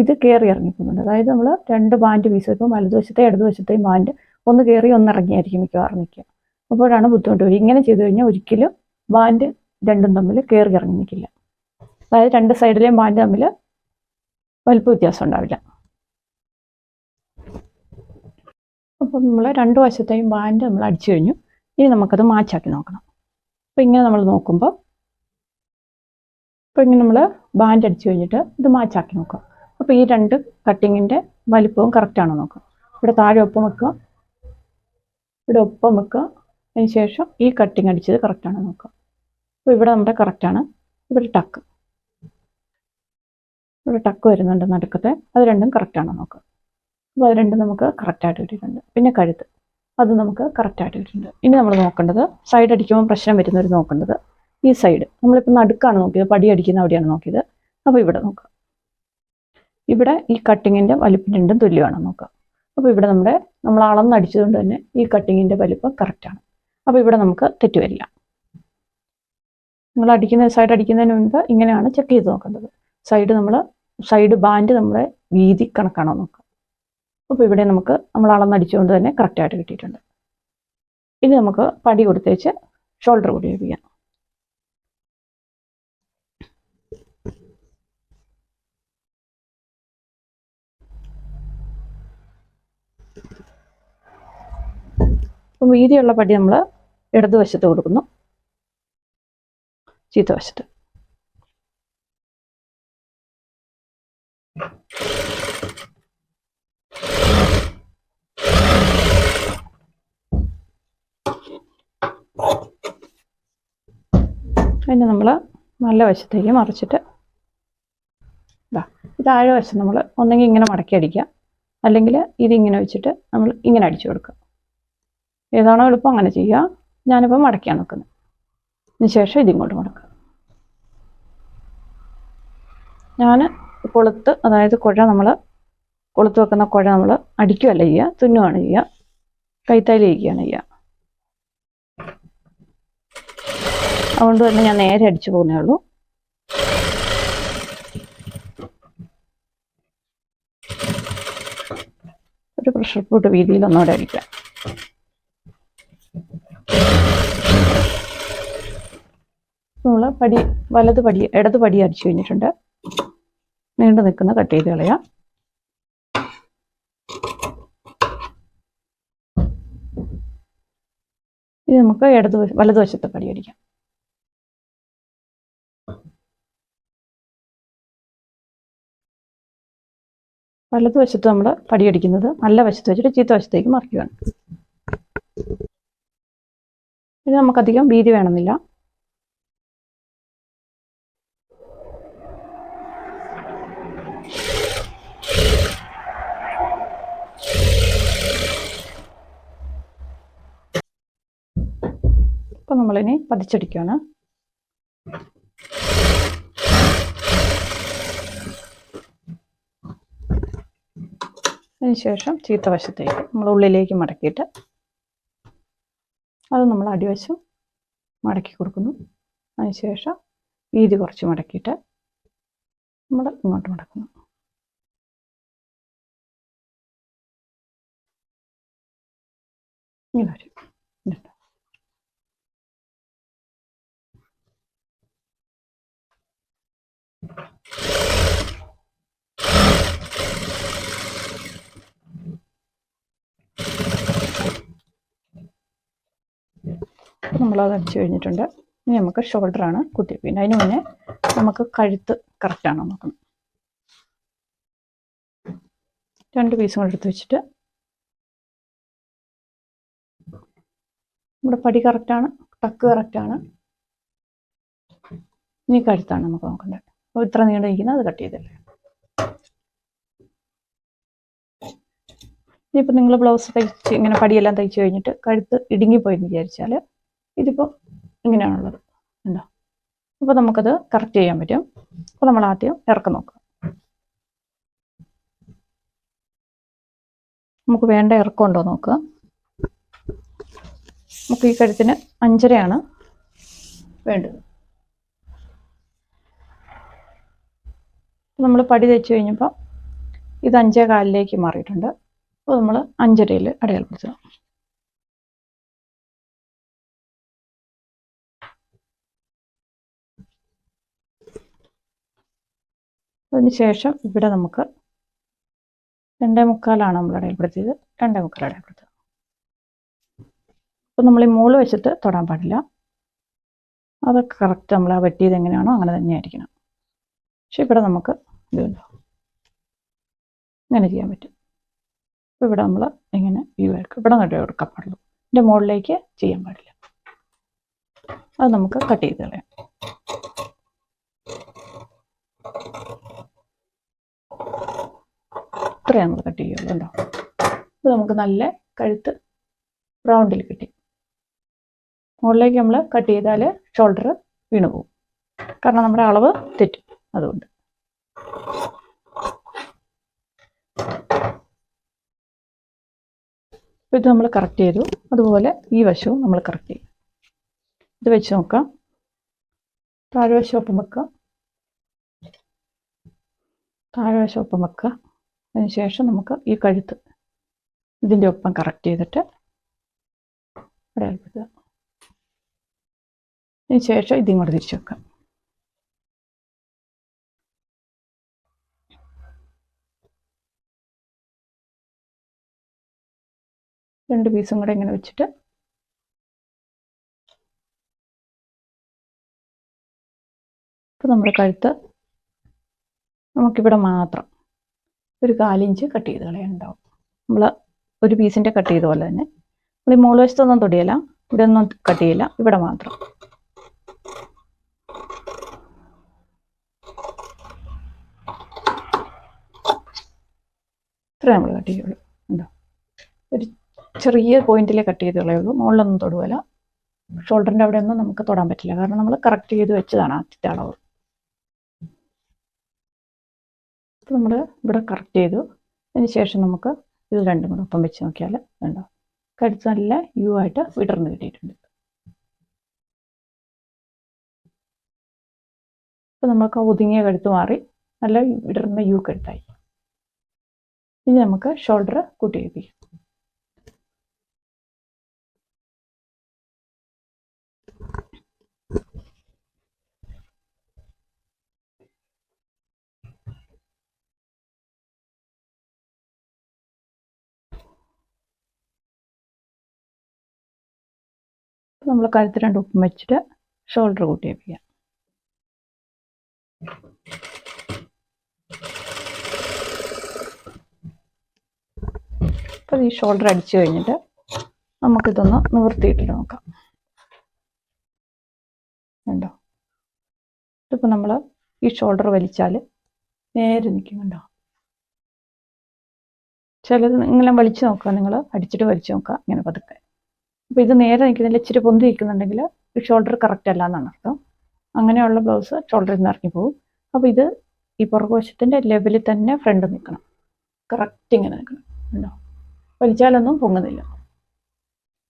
ഇത് കയറി ഇറങ്ങിപ്പോകുന്നുണ്ട്. അതായത് നമ്മൾ 2 ബാൻഡ് പീസ് വയ്ക്കും, വലതുവശത്തെ ഇടതുവശത്തെയും ബാൻഡ് ഒന്ന് കയറി ഒന്ന് ഇറങ്ങിയായിരിക്കും മിക്കവാറും നിൽക്കുക. അപ്പോഴാണ് ബുദ്ധിമുട്ട് വരിക. ഇങ്ങനെ ചെയ്തു കഴിഞ്ഞാൽ ഒരിക്കലും ബാൻഡ് രണ്ടും തമ്മിൽ കയറി ഇറങ്ങി നിൽക്കില്ല. അതായത് 2 സൈഡിലെയും ബാൻഡ് തമ്മിൽ വലിപ്പ വ്യത്യാസം ഉണ്ടാവില്ല. അപ്പം നമ്മൾ 2 വശത്തെയും ബാൻഡ് നമ്മൾ അടിച്ചു കഴിഞ്ഞു. ഇനി നമുക്കത് മാച്ചാക്കി നോക്കണം. അപ്പോൾ ഇങ്ങനെ നമ്മൾ നോക്കുമ്പോൾ ഇങ്ങനെ നമ്മൾ ബാൻഡ് അടിച്ചു കഴിഞ്ഞിട്ട് ഇത് മാച്ചാക്കി നോക്കാം. അപ്പോൾ ഈ 2 കട്ടിങ്ങിൻ്റെ വലിപ്പവും കറക്റ്റാണോ നോക്കാം. ഇവിടെ താഴെ ഒപ്പം വെക്കുക, ഇവിടെ ഒപ്പം വെക്കുക. അതിന് ശേഷം ഈ കട്ടിങ് അടിച്ചത് കറക്റ്റാണോ നോക്കുക. അപ്പോൾ ഇവിടെ നമ്മുടെ കറക്റ്റാണ്. ഇവിടെ ടക്ക് വരുന്നുണ്ട് നടുക്കത്തെ, അത് രണ്ടും കറക്റ്റാണോ നോക്കുക. അപ്പോൾ അത് രണ്ടും നമുക്ക് കറക്റ്റായിട്ട് കിട്ടിയിട്ടുണ്ട്. പിന്നെ കഴുത്ത് അത് നമുക്ക് കറക്റ്റായിട്ട് കിട്ടിയിട്ടുണ്ട്. ഇനി നമ്മൾ നോക്കേണ്ടത് സൈഡ് അടിക്കുമ്പോൾ പ്രശ്നം വരുന്നവർ നോക്കേണ്ടത് ഈ സൈഡ്. നമ്മളിപ്പോൾ നടുക്കാണ് നോക്കിയത്, പടി അടിക്കുന്ന അവിടെയാണ് നോക്കിയത്. അപ്പോൾ ഇവിടെ നോക്കുക, ഇവിടെ ഈ കട്ടിങ്ങിൻ്റെ വലിപ്പം രണ്ടും തുല്യമാണ് നോക്കുക. അപ്പോൾ ഇവിടെ നമ്മൾ അളന്നടിച്ചതുകൊണ്ട് തന്നെ ഈ കട്ടിങ്ങിൻ്റെ വലിപ്പം കറക്റ്റാണ്. അപ്പോൾ ഇവിടെ നമുക്ക് തെറ്റ് വരില്ല. നിങ്ങൾ സൈഡ് അടിക്കുന്നതിന് മുൻപ് ഇങ്ങനെയാണ് ചെക്ക് ചെയ്ത് നോക്കേണ്ടത്. സൈഡ് ബാൻഡ് നമ്മുടെ വീതി കണക്കാണോ നോക്കുക. അപ്പോൾ ഇവിടെ നമ്മൾ അളന്നടിച്ചുകൊണ്ട് തന്നെ കറക്റ്റായിട്ട് കിട്ടിയിട്ടുണ്ട്. ഇനി നമുക്ക് പടി കൊടുത്തേച്ച് ഷോൾഡർ കൂടി ഉപയോഗിക്കാം. അപ്പം വീതിയുള്ള പടി നമ്മൾ ഇടതുവശത്ത് കൊടുക്കുന്നു, ചീത്തവശത്ത്. അതിന് നമ്മൾ നല്ല വശത്തേക്ക് മറിച്ചിട്ട് താഴെ വശം നമ്മൾ ഒന്നെങ്കിൽ ഇങ്ങനെ മടക്കി അടിക്കുക, അല്ലെങ്കിൽ ഇതിങ്ങനെ വെച്ചിട്ട് നമ്മൾ ഇങ്ങനെ അടിച്ചു കൊടുക്കുക. ഏതാണോ എളുപ്പം അങ്ങനെ ചെയ്യുക. ഞാനിപ്പോൾ മടക്കിയാണ് നോക്കുന്നത്. അതിന് ശേഷം ഇതിങ്ങോട്ട് മടക്കുക. ഞാൻ കൊളുത്ത്, അതായത് കൊളുത്ത് വെക്കുന്ന കുഴ നമ്മൾ അടിക്കുകയല്ല ചെയ്യുക, തുന്നുകയാണ് ചെയ്യുക, കൈത്തൈലി ചെയ്യുകയാണ് ചെയ്യുക. അതുകൊണ്ട് തന്നെ ഞാൻ നേരെ അടിച്ചു പോകുന്നേ ഉള്ളൂ. ഒരു പ്രഷർ പോട്ട് വീതിയിൽ ഒന്നുകൂടെ അടിക്കാം. നമ്മൾ ഇടത് പടി അടിച്ചു കഴിഞ്ഞിട്ടുണ്ട്. നീണ്ടു നിൽക്കുന്ന കട്ട് ചെയ്ത് കളയാം. ഇനി നമുക്ക് വലതുവശത്തെ പടി അടിക്കാം. വലതുവശത്ത് നമ്മൾ പടിയടിക്കുന്നത് നല്ല വശത്ത് വെച്ചിട്ട് ചീത്ത വശത്തേക്ക് മറിക്കുകയാണ്. ഇത് നമുക്കധികം വീതി വേണമെന്നില്ല. അപ്പം നമ്മളിനി പതിച്ചടിക്കുകയാണ്. അതിനുശേഷം ചീത്ത വശത്തേക്ക് നമ്മൾ ഉള്ളിലേക്ക് മടക്കിയിട്ട് അത് നമ്മൾ അടിവശം മടക്കി കൊടുക്കുന്നു. അതിനുശേഷം വീതി കുറച്ച് മടക്കിയിട്ട് നമ്മൾ ഇങ്ങോട്ട് മടക്കുന്നു. ഇങ്ങനെ വരും. നമ്മളത് അടിച്ചു കഴിഞ്ഞിട്ടുണ്ട്. ഇനി നമുക്ക് ഷോൾഡറാണ് കുത്തിവെക്കുന്നത്. അതിന് മുന്നേ നമുക്ക് കഴുത്ത് കറക്റ്റാണോ നോക്കണം. 2 പീസും കൂടെ എടുത്ത് വെച്ചിട്ട് നമ്മുടെ പടി കറക്റ്റാണ്, ടക്ക് കറക്റ്റാണ്. ഇനി കഴുത്താണ് നമുക്ക് നോക്കേണ്ടത്. അപ്പോൾ ഇത്ര നീണ്ടിരിക്കുന്നത് അത് കട്ട് ചെയ്തല്ലേ. ഇനിയിപ്പോൾ നിങ്ങൾ ബ്ലൗസ് തയ്ച്ച് ഇങ്ങനെ പടിയെല്ലാം തയ്ച്ച് കഴിഞ്ഞിട്ട് കഴുത്ത് ഇടുങ്ങിപ്പോയെന്ന് വിചാരിച്ചാൽ ഇതിപ്പോൾ ഇങ്ങനെയാണുള്ളത്, ഉണ്ടോ? അപ്പോൾ നമുക്കത് കറക്റ്റ് ചെയ്യാൻ പറ്റും. അപ്പോൾ നമ്മൾ ആദ്യം ഇറക്കം നോക്കുക. നമുക്ക് വേണ്ട ഇറക്കം ഉണ്ടോ നോക്കുക. നമുക്ക് ഈ കഴുത്തിന് 5.5 വേണ്ടത്. നമ്മൾ പടി തയ്ച്ച് കഴിഞ്ഞപ്പോൾ ഇത് 5.25 മാറിയിട്ടുണ്ട്. അപ്പോൾ നമ്മൾ 5.5 അടയാളപ്പെടുത്തുക. അതിനുശേഷം ഇവിടെ നമുക്ക് 2.25 നമ്മൾ അടയാളപ്പെടുത്തിയത്. 2.25 അടയാളപ്പെടുത്തുക. അപ്പോൾ നമ്മൾ ഈ മുകൾ വശത്ത് തൊടാൻ പാടില്ല. അതൊക്കെ കറക്റ്റ് നമ്മൾ ആ വെട്ടിയത് എങ്ങനെയാണോ അങ്ങനെ തന്നെ ആയിരിക്കണം. പക്ഷെ ഇവിടെ നമുക്ക് ഇതുണ്ടോ ഇങ്ങനെ ചെയ്യാൻ പറ്റും. അപ്പോൾ ഇവിടെ നമ്മൾ ഇങ്ങനെ വ്യൂ ആയിരിക്കും. ഇവിടെ നിന്ന് എടുക്കാൻ പാടുള്ളൂ. ഇതിൻ്റെ മുകളിലേക്ക് ചെയ്യാൻ പാടില്ല. അത് നമുക്ക് കട്ട് ചെയ്ത് കളയാം. ഇത്രയും നമ്മൾ കട്ട് ചെയ്യുള്ളൂ, ഉണ്ടോ? ഇത് നമുക്ക് നല്ല കഴുത്ത് റൗണ്ടിൽ കിട്ടി. മുകളിലേക്ക് നമ്മൾ കട്ട് ചെയ്താൽ ഷോൾഡർ വീണു പോകും, കാരണം നമ്മുടെ അളവ് തെറ്റും. അതുകൊണ്ട് ഇത് നമ്മൾ കറക്റ്റ് ചെയ്തു. അതുപോലെ ഈ വശവും നമ്മൾ കറക്റ്റ് ചെയ്യും. ഇത് വെച്ച് നോക്കാം. താഴ്വശം ഒപ്പം വെക്കുക, താഴ്വശം ഒപ്പം വെക്കുക. അതിനുശേഷം നമുക്ക് ഈ കഴുത്ത് ഇതിൻ്റെ ഒപ്പം കറക്റ്റ് ചെയ്തിട്ട് അടയാളപ്പെടുത്തുക. അതിനുശേഷം ഇതിങ്ങോട്ട് തിരിച്ചു വെക്കാം. രണ്ട് പീസും കൂടെ ഇങ്ങനെ വെച്ചിട്ട് ഇപ്പോൾ നമ്മുടെ കഴുത്ത് നമുക്കിവിടെ മാത്രം ഒരു 1/4 ഇഞ്ച് കട്ട് ചെയ്ത് കളയാനുണ്ടാവും. നമ്മൾ ഒരു പീസിൻ്റെ കട്ട് ചെയ്ത പോലെ തന്നെ നമ്മൾ ഈ മുകൾ വശത്തൊന്നും തൊടിയില്ല, ഇവിടെ ഒന്നും കട്ട് ചെയ്യില്ല, ഇവിടെ മാത്രം. ഇത്ര നമ്മൾ കട്ട് ചെയ്യുള്ളൂ, ഉണ്ടോ? ഒരു ചെറിയ പോയിന്റിലേ കട്ട് ചെയ്ത് കളയുള്ളൂ, മുകളിലൊന്നും തൊടുകയില്ല. ഷോൾഡറിൻ്റെ അവിടെ ഒന്നും നമുക്ക് തൊടാൻ പറ്റില്ല, കാരണം നമ്മൾ കറക്റ്റ് ചെയ്ത് വെച്ചതാണ് ആദ്യത്തെ അളവ്. അപ്പോൾ നമ്മൾ ഇവിടെ കറക്റ്റ് ചെയ്തു. അതിന് ശേഷം നമുക്ക് ഇത് രണ്ടും കൂടെ ഒപ്പം വെച്ച് നോക്കിയാൽ ഉണ്ടോ, കഴുത്ത് നല്ല യു ആയിട്ട് വിടർന്ന് കിട്ടിയിട്ടുണ്ട്. അപ്പോൾ നമുക്ക് ഒതുങ്ങിയ കഴുത്ത് മാറി നല്ല വിടർന്ന യു കഴുത്തായി. ഇനി നമുക്ക് ഷോൾഡർ കൂട്ടി വെപ്പിക്കാം. നമ്മൾ കഴുത്ത് രണ്ട് ഉപ്പും വെച്ചിട്ട് ഷോൾഡർ കൂട്ടി വെപ്പിക്കാം. അപ്പോൾ ഈ ഷോൾഡർ അടിച്ചു കഴിഞ്ഞിട്ട് നമുക്കിതൊന്ന് നിവർത്തിയിട്ടിട്ട് നോക്കാം, ഉണ്ടോ? ഇതിപ്പോൾ നമ്മൾ ഈ ഷോൾഡർ വലിച്ചാൽ നേരെ നിൽക്കുന്നുണ്ടോ? ചിലത് ഇങ്ങനെ വലിച്ചു നോക്കുക, നിങ്ങൾ അടിച്ചിട്ട് വലിച്ചു നോക്കുക ഇങ്ങനെ പതുക്കെ. അപ്പോൾ ഇത് നേരെ നിൽക്കുന്നില്ല, ഇച്ചിരി പൊന്തി നിൽക്കുന്നുണ്ടെങ്കിൽ ഷോൾഡർ കറക്റ്റ് അല്ല എന്നാണ് അർത്ഥം. അങ്ങനെയുള്ള ബ്ലൗസ് ഷോൾഡറിൽ നിന്ന് ഇറങ്ങി പോകും. അപ്പോൾ ഇത് ഈ പുറകുവശത്തിൻ്റെ ലെവലിൽ തന്നെ ഫ്രണ്ട് നിൽക്കണം, കറക്റ്റ് ഇങ്ങനെ നിൽക്കണം, ഉണ്ടോ? വലിച്ചാലൊന്നും പൊങ്ങുന്നില്ല.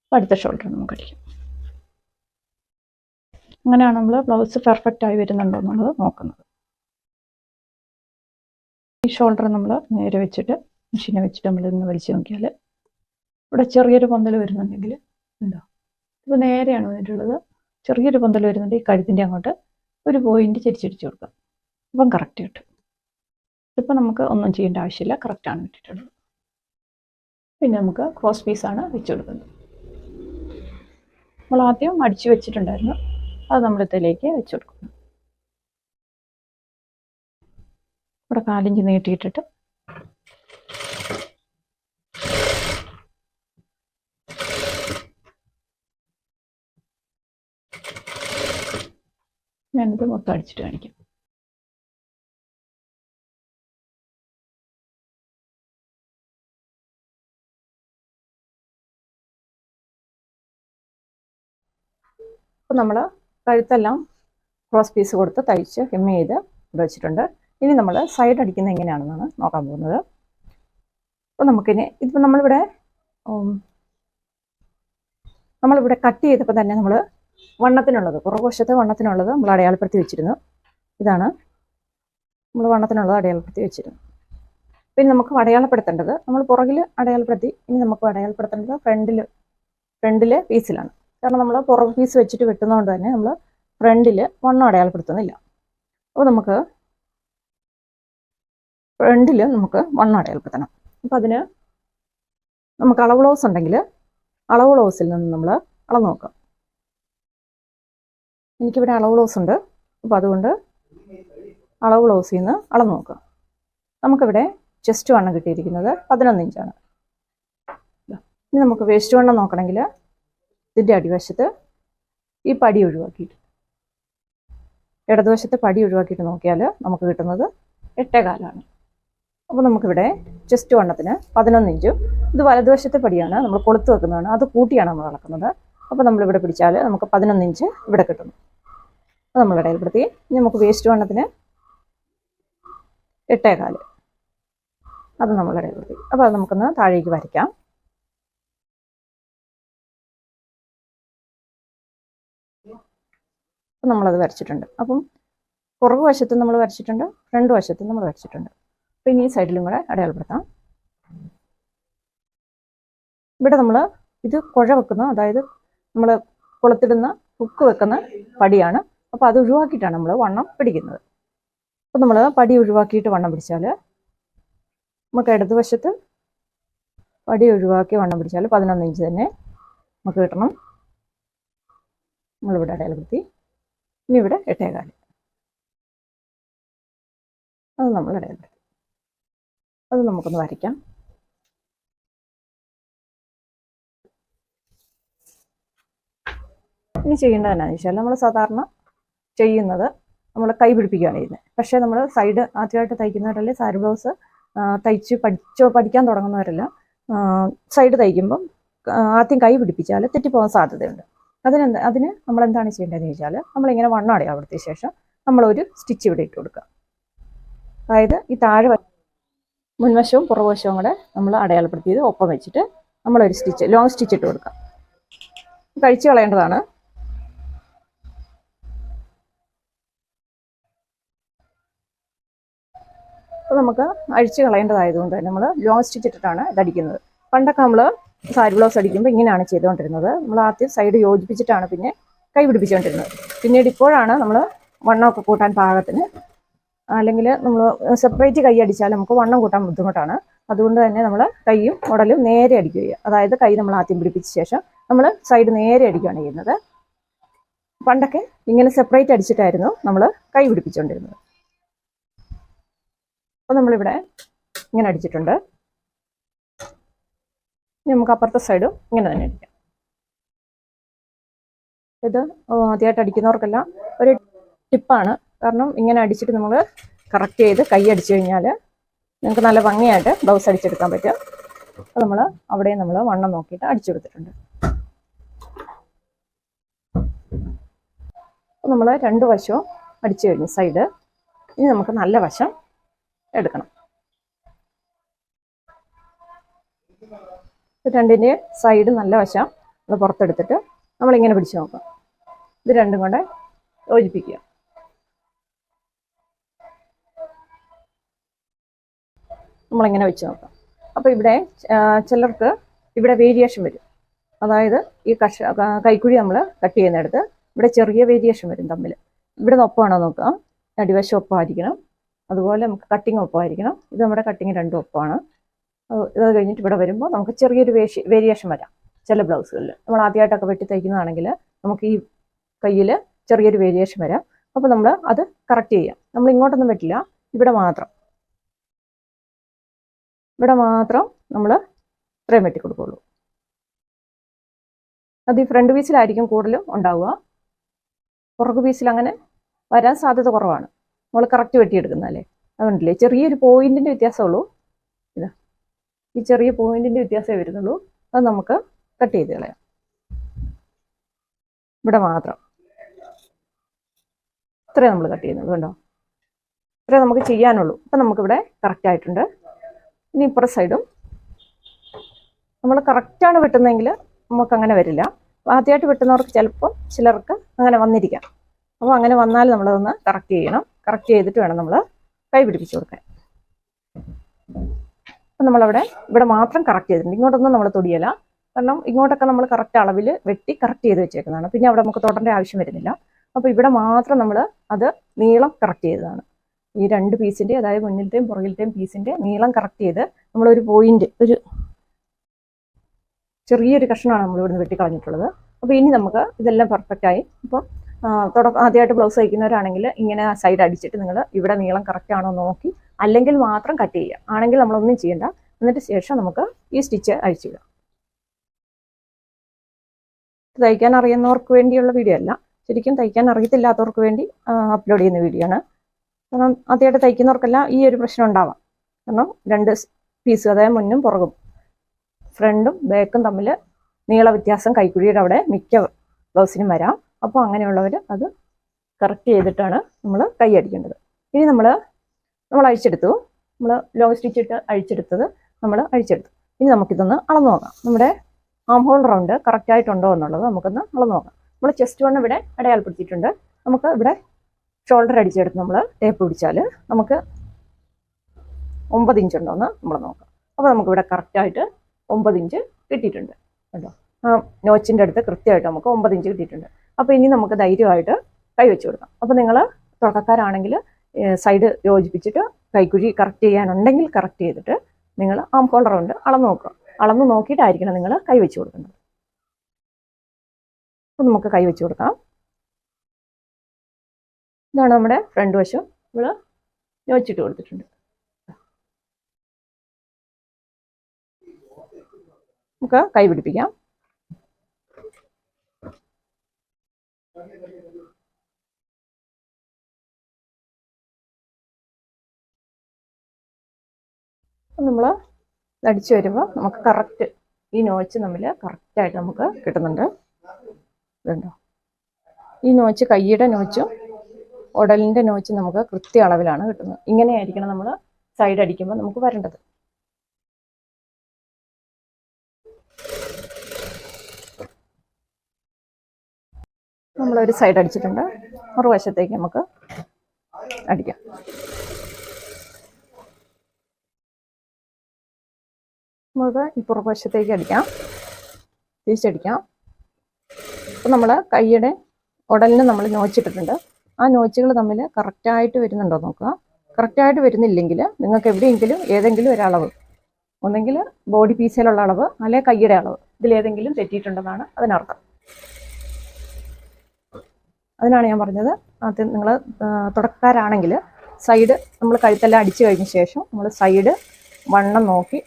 അപ്പോൾ അടുത്ത ഷോൾഡർ നമുക്ക് അടിക്കാം. അങ്ങനെയാണ് നമ്മൾ ബ്ലൗസ് പെർഫെക്റ്റ് ആയി വരുന്നുണ്ടോ എന്നുള്ളത് നോക്കുന്നത്. ഈ ഷോൾഡർ നമ്മൾ നേരെ വെച്ചിട്ട് മെഷീനെ വെച്ചിട്ട് നമ്മൾ ഇന്ന് വലിച്ചു നോക്കിയാൽ ഇവിടെ ചെറിയൊരു പൊന്തൽ വരുന്നുണ്ടെങ്കിൽ ഉണ്ടോ, ഇപ്പോൾ നേരെയാണ് വന്നിട്ടുള്ളത്. ചെറിയൊരു പൊന്തൽ വരുന്നുണ്ട്. ഈ കഴുത്തിൻ്റെ അങ്ങോട്ട് ഒരു പോയിന്റ് ചെരിച്ചടിച്ച് കൊടുക്കുക. അപ്പം കറക്റ്റ് കിട്ടും. ഇതിപ്പോൾ നമുക്ക് ഒന്നും ചെയ്യേണ്ട ആവശ്യമില്ല, കറക്റ്റാണ് കിട്ടിയിട്ടുള്ളത്. പിന്നെ നമുക്ക് ക്രോസ് പീസാണ് വെച്ച് കൊടുക്കുന്നത്. നമ്മൾ ആദ്യം അടിച്ചു വെച്ചിട്ടുണ്ടായിരുന്നു, അത് നമ്മൾ ഇതിലേക്ക് വെച്ച് കൊടുക്കുന്നു. ഇവിടെ 4 ഇഞ്ച് നീട്ടിയിട്ടിട്ട് ഞാനിത് മൊത്തം അടിച്ചിട്ട് കാണിക്കാം. അപ്പോൾ നമ്മൾ കഴുത്തെല്ലാം ക്രോസ് പീസ് കൊടുത്ത് തയ്ച്ച് ഹെം ചെയ്ത് ഇവിടെ വെച്ചിട്ടുണ്ട്. ഇനി നമ്മൾ സൈഡ് അടിക്കുന്നത് എങ്ങനെയാണെന്നാണ് നോക്കാൻ പോകുന്നത്. അപ്പോൾ നമുക്കിനി ഇതിപ്പോൾ നമ്മളിവിടെ കട്ട് ചെയ്തപ്പോൾ തന്നെ നമ്മൾ വണ്ണത്തിനുള്ളത്, പുറകുവശത്തെ വണ്ണത്തിനുള്ളത് നമ്മൾ അടയാളപ്പെടുത്തി വെച്ചിരുന്നു. ഇതാണ് നമ്മൾ വണ്ണത്തിനുള്ളത് അടയാളപ്പെടുത്തി വെച്ചിരുന്നു. പിന്നെ നമുക്ക് അടയാളപ്പെടുത്തേണ്ടത്, നമ്മൾ പുറകിൽ അടയാളപ്പെടുത്തി, ഇനി നമുക്ക് അടയാളപ്പെടുത്തേണ്ടത് ഫ്രണ്ടിലെ പീസിലാണ്. കാരണം നമ്മൾ പുറകു പീസ് വെച്ചിട്ട് വെട്ടുന്നതുകൊണ്ട് തന്നെ നമ്മൾ ഫ്രണ്ടിൽ വണ്ണം അടയാളപ്പെടുത്തുന്നില്ല. അപ്പോൾ നമുക്ക് ഫ്രണ്ടിൽ നമുക്ക് വണ്ണം അടയാളപ്പെടുത്തണം. അപ്പോൾ അതിന് നമുക്ക് അളവ് ബ്ലൗസ് ഉണ്ടെങ്കിൽ അളവ് ബ്ലൗസിൽ നിന്ന് നമ്മൾ അളവ് നോക്കാം. എനിക്കിവിടെ അളവ് ബ്ലൗസ് ഉണ്ട്. അപ്പോൾ അതുകൊണ്ട് അളവ് ബ്ലൗസിൽ നിന്ന് അളവ് നോക്കാം. നമുക്കിവിടെ ചെസ്റ്റ് വണ്ണം കിട്ടിയിരിക്കുന്നത് 11 ഇഞ്ചാണ്. ഇനി നമുക്ക് വേസ്റ്റ് വണ്ണം നോക്കണമെങ്കിൽ ഇതിൻ്റെ അടിവശത്ത് ഈ പടി ഒഴിവാക്കിയിട്ട്, ഇടതുവശത്തെ പടി ഒഴിവാക്കിയിട്ട് നോക്കിയാൽ നമുക്ക് കിട്ടുന്നത് 8.25. അപ്പോൾ നമുക്കിവിടെ ചെസ്റ്റ് വണ്ണത്തിന് 11 ഇഞ്ചും, ഇത് വലതുവശത്തെ പടിയാണ്, നമ്മൾ കൊളുത്ത് വെക്കുന്നതാണ്, അത് കൂട്ടിയാണ് നമ്മൾ അളക്കുന്നത്. അപ്പോൾ നമ്മളിവിടെ പിടിച്ചാൽ നമുക്ക് 11 ഇഞ്ച് ഇവിടെ കിട്ടുന്നു. അത് നമ്മൾ ഇടയിൽപ്പെടുത്തി. ഇനി നമുക്ക് വേസ്റ്റ് വണ്ണത്തിന് 8.25, അത് നമ്മൾ ഇടയിൽപ്പെടുത്തി. അപ്പോൾ അത് നമുക്കൊന്ന് താഴേക്ക് വരയ്ക്കാം. അപ്പം നമ്മളത് വരച്ചിട്ടുണ്ട്. അപ്പം പുറകു വശത്തും നമ്മൾ വരച്ചിട്ടുണ്ട്, ഫ്രണ്ട് വശത്തും നമ്മൾ വരച്ചിട്ടുണ്ട്. അപ്പം ഇനി ഈ സൈഡിലും കൂടെ അടയാളപ്പെടുത്താം. ഇവിടെ നമ്മൾ ഇത് കുഴ വെക്കുന്ന, അതായത് നമ്മൾ കൊളുത്തിടുന്ന ഹുക്ക് വെക്കുന്ന പടിയാണ്. അപ്പോൾ അത് ഒഴിവാക്കിയിട്ടാണ് നമ്മൾ വണ്ണം പിടിക്കുന്നത്. അപ്പം നമ്മൾ പടി ഒഴിവാക്കിയിട്ട് വണ്ണം പിടിച്ചാൽ നമുക്ക് ഇടതുവശത്ത് പടി ഒഴിവാക്കി വണ്ണം പിടിച്ചാൽ 11 ഇഞ്ച് തന്നെ നമുക്ക് കിട്ടണം. നമ്മളിവിടെ അടയാളപ്പെടുത്തി. ഇനി ഇവിടെ 8.25, അത് നമ്മൾ ഇടയിലെടുത്ത് അത് നമുക്കൊന്ന് വരയ്ക്കാം. ഇനി ചെയ്യേണ്ടത് എന്നാന്ന് വെച്ചാൽ, നമ്മൾ സാധാരണ ചെയ്യുന്നത് നമ്മൾ കൈ പിടിപ്പിക്കുകയാണ് ചെയ്യുന്നത്. പക്ഷേ നമ്മൾ സൈഡ് ആദ്യമായിട്ട് തയ്ക്കുന്നവരല്ലേ, സാരി ബ്ലൗസ് പഠിക്കാൻ തുടങ്ങുന്നവരെല്ലാം സൈഡ് തയ്ക്കുമ്പം ആദ്യം കൈ പിടിപ്പിച്ചാൽ തെറ്റിപ്പോകാൻ സാധ്യതയുണ്ട്. അതിന് നമ്മൾ എന്താണ് ചെയ്യേണ്ടതെന്ന് ചോദിച്ചാൽ, നമ്മളിങ്ങനെ വണ്ണം അടയാളപ്പെടുത്തിയ ശേഷം നമ്മളൊരു സ്റ്റിച്ച് ഇവിടെ ഇട്ട് കൊടുക്കുക. അതായത് ഈ താഴെ മുൻവശവും പുറകുവശവും കൂടെ നമ്മൾ അടയാളപ്പെടുത്തിയത് ഒപ്പം വെച്ചിട്ട് നമ്മളൊരു സ്റ്റിച്ച്, ലോങ് സ്റ്റിച്ച് ഇട്ട് കൊടുക്കുക. കഴിച്ച് കളയേണ്ടതാണ്. അപ്പോൾ നമുക്ക് അഴിച്ച് കളയേണ്ടതായതുകൊണ്ട് തന്നെ നമ്മൾ ലോങ് സ്റ്റിച്ച് ഇട്ടിട്ടാണ് ഇതടിക്കുന്നത്. പണ്ടൊക്കെ നമ്മൾ സാരി ബ്ലൗസ് അടിക്കുമ്പോൾ ഇങ്ങനെയാണ് ചെയ്തുകൊണ്ടിരുന്നത്. നമ്മൾ ആദ്യം സൈഡ് യോജിപ്പിച്ചിട്ടാണ് പിന്നെ കൈ പിടിപ്പിച്ചുകൊണ്ടിരുന്നത്. പിന്നീട് ഇപ്പോഴാണ് നമ്മൾ വണ്ണമൊക്കെ കൂട്ടാൻ പാകത്തിന്, അല്ലെങ്കിൽ നമ്മൾ സെപ്പറേറ്റ് കൈ അടിച്ചാൽ നമുക്ക് വണ്ണം കൂട്ടാൻ ബുദ്ധിമുട്ടാണ്. അതുകൊണ്ട് തന്നെ നമ്മൾ കൈയും ഉടലും നേരെ അടിക്കുക. അതായത് കൈ നമ്മൾ ആദ്യം പിടിപ്പിച്ച ശേഷം നമ്മൾ സൈഡ് നേരെ അടിക്കുകയാണ് ചെയ്യുന്നത്. പണ്ടൊക്കെ ഇങ്ങനെ സെപ്പറേറ്റ് അടിച്ചിട്ടായിരുന്നു നമ്മൾ കൈ പിടിപ്പിച്ചുകൊണ്ടിരുന്നത്. അപ്പോൾ നമ്മളിവിടെ ഇങ്ങനെ അടിച്ചിട്ടുണ്ട്. ഇനി നമുക്ക് അപ്പുറത്തെ സൈഡും ഇങ്ങനെ തന്നെ അടിക്കാം. ഇത് ആദ്യമായിട്ട് അടിക്കുന്നവർക്കെല്ലാം ഒരു ടിപ്പാണ്. കാരണം ഇങ്ങനെ അടിച്ചിട്ട് നമ്മൾ കറക്റ്റ് ചെയ്ത് കൈ അടിച്ചു കഴിഞ്ഞാൽ നിങ്ങൾക്ക് നല്ല ഭംഗിയായിട്ട് ബ്ലൗസ് അടിച്ചെടുക്കാൻ പറ്റും. അപ്പോൾ നമ്മൾ അവിടെ നമ്മൾ വണ്ണം നോക്കിയിട്ട് അടിച്ചു കൊടുത്തിട്ടുണ്ട്. അപ്പോൾ നമ്മൾ 2 വശവും അടിച്ചു കഴിഞ്ഞു സൈഡ്. ഇനി നമുക്ക് നല്ല വശം എടുക്കണം. രണ്ടിൻ്റെ സൈഡ് നല്ല വശം നമ്മൾ പുറത്തെടുത്തിട്ട് നമ്മളിങ്ങനെ പിടിച്ച് നോക്കാം. ഇത് രണ്ടും കൂടെ യോജിപ്പിക്കുക. നമ്മളിങ്ങനെ വെച്ച് നോക്കാം. അപ്പോൾ ഇവിടെ ചിലർക്ക് ഇവിടെ വേരിയേഷൻ വരും. അതായത് ഈ കൈക്കുഴി നമ്മൾ കട്ട് ചെയ്യുന്നിടത്ത് ഇവിടെ ചെറിയ വേരിയേഷൻ വരും തമ്മിൽ. ഇവിടെ നിന്ന് ഒപ്പമാണോ നോക്കാം, അടിവശം ഒപ്പമായിരിക്കണം. അതുപോലെ നമുക്ക് കട്ടിങ് ഒപ്പമായിരിക്കണം. ഇത് നമ്മുടെ കട്ടിങ് രണ്ടും ഒപ്പമാണ്. ഇത് കഴിഞ്ഞിട്ട് ഇവിടെ വരുമ്പോൾ നമുക്ക് ചെറിയൊരു വേരിയേഷൻ വരാം ചില ബ്ലൗസുകളിൽ. നമ്മൾ ആദ്യമായിട്ടൊക്കെ വെട്ടി തയ്ക്കുന്നതാണെങ്കിൽ നമുക്ക് ഈ കയ്യിൽ ചെറിയൊരു വേരിയേഷൻ വരാം. അപ്പോൾ നമ്മൾ അത് കറക്റ്റ് ചെയ്യാം. നമ്മൾ ഇങ്ങോട്ടൊന്നും വെട്ടില്ല, ഇവിടെ മാത്രം നമ്മൾ ഇത്രയും വെട്ടി കൊടുക്കുള്ളൂ. അത് ഈ ഫ്രണ്ട് പീസിലായിരിക്കും കൂടുതലും ഉണ്ടാവുക. പുറകു പീസിൽ അങ്ങനെ വരാൻ സാധ്യത കുറവാണ്. നമ്മൾ കറക്റ്റ് വെട്ടിയെടുക്കുന്നതല്ലേ. അതുകൊണ്ടില്ലേ ചെറിയൊരു പോയിന്റിൻ്റെ വ്യത്യാസമുള്ളൂ. ഇതാ ഈ ചെറിയ പോയിന്റിൻ്റെ വ്യത്യാസമേ വരുന്നുള്ളൂ. അത് നമുക്ക് കട്ട് ചെയ്ത് കളയാം. ഇവിടെ മാത്രം ഇത്രയും നമ്മൾ കട്ട് ചെയ്യുന്നുള്ളൂ. കണ്ടോ, ഇത്രയും നമുക്ക് ചെയ്യാനുള്ളൂ. അപ്പം നമുക്കിവിടെ കറക്റ്റ് ആയിട്ടുണ്ട്. ഇനി ഇപ്പുറ സൈഡും നമ്മൾ കറക്റ്റാണ് വെട്ടുന്നതെങ്കിൽ നമുക്കങ്ങനെ വരില്ല. ആദ്യമായിട്ട് വെട്ടുന്നവർക്ക് ചിലർക്ക് അങ്ങനെ വന്നിരിക്കാം. അപ്പോൾ അങ്ങനെ വന്നാൽ നമ്മളതൊന്ന് കറക്റ്റ് ചെയ്യണം. കറക്റ്റ് ചെയ്തിട്ട് വേണം നമ്മൾ കൈ പിടിപ്പിച്ച് കൊടുക്കാൻ. അപ്പം നമ്മളവിടെ ഇവിടെ മാത്രം കറക്റ്റ് ചെയ്തിട്ടുണ്ട്. ഇങ്ങോട്ടൊന്നും നമ്മൾ തൊടിയല്ല. കാരണം ഇങ്ങോട്ടൊക്കെ നമ്മൾ കറക്റ്റ് അളവിൽ വെട്ടി കറക്റ്റ് ചെയ്ത് വെച്ചേക്കുന്നതാണ്. പിന്നെ അവിടെ നമുക്ക് തൊടേണ്ട ആവശ്യം വരുന്നില്ല. അപ്പോൾ ഇവിടെ മാത്രം നമ്മൾ അത് നീളം കറക്റ്റ് ചെയ്തതാണ്. ഈ രണ്ട് പീസിൻ്റെ, അതായത് മുന്നിലത്തെയും പുറകിലത്തെയും പീസിൻ്റെ നീളം കറക്റ്റ് ചെയ്ത് നമ്മളൊരു പോയിന്റ്, ഒരു ചെറിയൊരു കഷ്ണമാണ് നമ്മൾ ഇവിടുന്ന് വെട്ടിക്കളഞ്ഞിട്ടുള്ളത്. അപ്പോൾ ഇനി നമുക്ക് ഇതെല്ലാം പെർഫെക്റ്റായി. ഇപ്പം ആദ്യമായിട്ട് ബ്ലൗസ് തയ്ക്കുന്നവരാണെങ്കിൽ ഇങ്ങനെ സൈഡ് അടിച്ചിട്ട് നിങ്ങൾ ഇവിടെ നീളം കറക്റ്റ് ആണോ നോക്കി, അല്ലെങ്കിൽ മാത്രം കട്ട് ചെയ്യുക. ആണെങ്കിൽ നമ്മളൊന്നും ചെയ്യണ്ട. എന്നിട്ട് ശേഷം നമുക്ക് ഈ സ്റ്റിച്ച് അഴിച്ചിടാം. തയ്ക്കാൻ അറിയുന്നവർക്ക് വേണ്ടിയുള്ള വീഡിയോ അല്ല, ശരിക്കും തയ്ക്കാൻ അറിയത്തില്ലാത്തവർക്ക് വേണ്ടി അപ്ലോഡ് ചെയ്യുന്ന വീഡിയോ ആണ്. കാരണം ആദ്യമായിട്ട് തയ്ക്കുന്നവർക്കെല്ലാം ഈ ഒരു പ്രശ്നം ഉണ്ടാവാം. കാരണം രണ്ട് പീസ്, അതായത് മുന്നും പുറകും ഫ്രണ്ടും ബാക്കും തമ്മിൽ നീള വ്യത്യാസം കൈക്കുഴിയുടെ അവിടെ മിക്ക ബ്ലൗസിനും വരാം. അപ്പോൾ അങ്ങനെയുള്ളവർ അത് കറക്റ്റ് ചെയ്തിട്ടാണ് നമ്മൾ കൈ അടിക്കേണ്ടത്. ഇനി നമ്മൾ അഴിച്ചെടുത്തു. നമ്മൾ ലോങ് സ്റ്റിച്ച് ഇട്ട് അഴിച്ചെടുത്തത് നമ്മൾ അഴിച്ചെടുത്തു. ഇനി നമുക്കിതൊന്ന് അളന്നു നോക്കാം. നമ്മുടെ ആം ഹോൾ റൗണ്ട് കറക്റ്റ് ആയിട്ടുണ്ടോ എന്നുള്ളത് നമുക്കൊന്ന് അളന്നു നോക്കാം. നമ്മൾ ചെസ്റ്റ് വണ്ണം ഇവിടെ അടയാളപ്പെടുത്തിയിട്ടുണ്ട്. നമുക്ക് ഇവിടെ ഷോൾഡർ അടിച്ചെടുത്ത് നമ്മൾ ടേപ്പ് പിടിച്ചാൽ നമുക്ക് 9 ഇഞ്ച് ഉണ്ടോയെന്ന് നമ്മൾ നോക്കാം. അപ്പോൾ നമുക്കിവിടെ കറക്റ്റായിട്ട് 9 ഇഞ്ച് കിട്ടിയിട്ടുണ്ട് കേട്ടോ. ആ നോച്ചിൻ്റെ അടുത്ത് കൃത്യമായിട്ട് നമുക്ക് 9 ഇഞ്ച് കിട്ടിയിട്ടുണ്ട്. അപ്പോൾ ഇനി നമുക്ക് ധൈര്യമായിട്ട് കൈ വെച്ച് കൊടുക്കാം. അപ്പോൾ നിങ്ങൾ തുടക്കക്കാരാണെങ്കിൽ സൈഡ് യോജിപ്പിച്ചിട്ട് കൈക്കുഴി കറക്റ്റ് ചെയ്യാനുണ്ടെങ്കിൽ കറക്റ്റ് ചെയ്തിട്ട് നിങ്ങൾ ആം ഹോൾ റൗണ്ട് അളന്ന് നോക്കുക. അളന്ന് നോക്കിയിട്ടായിരിക്കണം നിങ്ങൾ കൈ വെച്ച് കൊടുക്കേണ്ടത്. അപ്പോൾ നമുക്ക് കൈ വെച്ച് കൊടുക്കാം. ഇതാണ് നമ്മുടെ ഫ്രണ്ട് വശം. നമ്മൾ നോച്ചിട്ട് കൊടുത്തിട്ടുണ്ട്. നമുക്ക് കൈ പിടിപ്പിക്കാം. നമ്മൾ അടിച്ചു വരുമ്പോൾ നമുക്ക് കറക്റ്റ് ഈ നോച്ച് തമ്മിൽ കറക്റ്റായിട്ട് നമുക്ക് കിട്ടുന്നുണ്ട്. ഇതുണ്ടോ, ഈ നോച്ച് കൈയുടെ നോച്ചും ഉടലിൻ്റെ നോച്ചും നമുക്ക് കൃത്യ അളവിലാണ് കിട്ടുന്നത്. ഇങ്ങനെയായിരിക്കണം നമ്മൾ സൈഡ് അടിക്കുമ്പോൾ നമുക്ക് വരേണ്ടത്. നമ്മളൊരു സൈഡ് അടിച്ചിട്ടുണ്ട്. മറുവശത്തേക്ക് നമുക്ക് അടിക്കാം. നമുക്ക് ഈ പുറകുവശത്തേക്ക് അടിക്കാം, തിരിച്ചടിക്കാം. അപ്പം നമ്മൾ കൈയുടെ ഉടലിന് നമ്മൾ നോച്ചിട്ടിട്ടുണ്ട്. ആ നോച്ചുകൾ തമ്മിൽ കറക്റ്റായിട്ട് വരുന്നുണ്ടോ നോക്കുക. കറക്റ്റായിട്ട് വരുന്നില്ലെങ്കിൽ നിങ്ങൾക്ക് എവിടെയെങ്കിലും ഏതെങ്കിലും ഒരളവ്, ഒന്നെങ്കിൽ ബോഡി പീസിലുള്ള അളവ് അല്ലെങ്കിൽ കൈയുടെ അളവ്, ഇതിലേതെങ്കിലും തെറ്റിയിട്ടുണ്ടെന്നാണ് അതിനർത്ഥം. അതിനാണ് ഞാൻ പറഞ്ഞത്, അത് നിങ്ങൾ തുടക്കക്കാരാണെങ്കിൽ സൈഡ് നമ്മൾ കഴുത്തെല്ലാം അടിച്ചു കഴിഞ്ഞ ശേഷം നമ്മൾ സൈഡ് വണ്ണം നോക്കി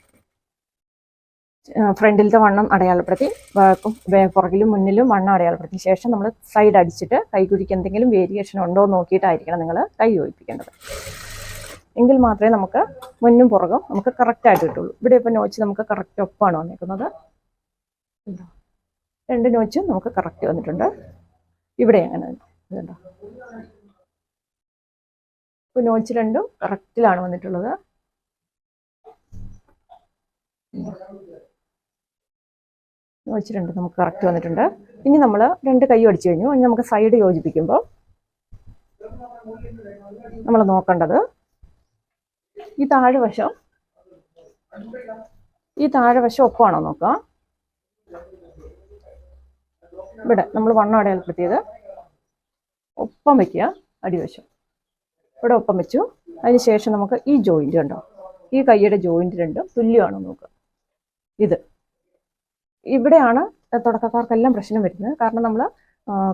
ഫ്രണ്ടിലത്തെ വണ്ണം അടയാളപ്പെടുത്തി, പുറകിലും മുന്നിലും വണ്ണം അടയാളപ്പെടുത്തിയ ശേഷം നമ്മൾ സൈഡ് അടിച്ചിട്ട് കൈക്കുഴിക്ക് എന്തെങ്കിലും വേരിയേഷൻ ഉണ്ടോ എന്ന് നോക്കിയിട്ടായിരിക്കണം നിങ്ങൾ കൈ യോജിപ്പിക്കേണ്ടത്. എങ്കിൽ മാത്രമേ നമുക്ക് മുന്നും പുറകും നമുക്ക് കറക്റ്റായിട്ട് കിട്ടുള്ളൂ. ഇവിടെ ഇപ്പോൾ നോച്ച് നമുക്ക് കറക്റ്റ് ഒപ്പാണ് വന്നിരിക്കുന്നത്. രണ്ട് നോച്ചും നമുക്ക് കറക്റ്റ് വന്നിട്ടുണ്ട്. ഇവിടെ അങ്ങനെ ഇതുണ്ടോ, ഇപ്പോൾ നോച്ച് രണ്ടും കറക്റ്റിലാണ് വന്നിട്ടുള്ളത്. നോച്ച് രണ്ടും നമുക്ക് കറക്റ്റ് വന്നിട്ടുണ്ട്. ഇനി നമ്മൾ രണ്ട് കൈ അടിച്ചു കഴിഞ്ഞു. ഇനി നമുക്ക് സൈഡ് യോജിപ്പിക്കുമ്പോൾ നമ്മൾ നോക്കേണ്ടത് ഈ താഴെ വശം ഒപ്പമാണോ നോക്കുക. ഇവിടെ നമ്മൾ വണ്ണം അടയാളപ്പെടുത്തിയത് ഒപ്പം വയ്ക്കുക, അടിവശം ഇവിടെ ഒപ്പം വെച്ചു. അതിന് ശേഷം നമുക്ക് ഈ ജോയിൻറ്റ് കണ്ടോ, ഈ കൈയുടെ ജോയിൻറ്റ് രണ്ടും തുല്യമാണോ നോക്കുക. ഇത് ഇവിടെയാണ് തുടക്കക്കാർക്കെല്ലാം പ്രശ്നം വരുന്നത്. കാരണം നമ്മൾ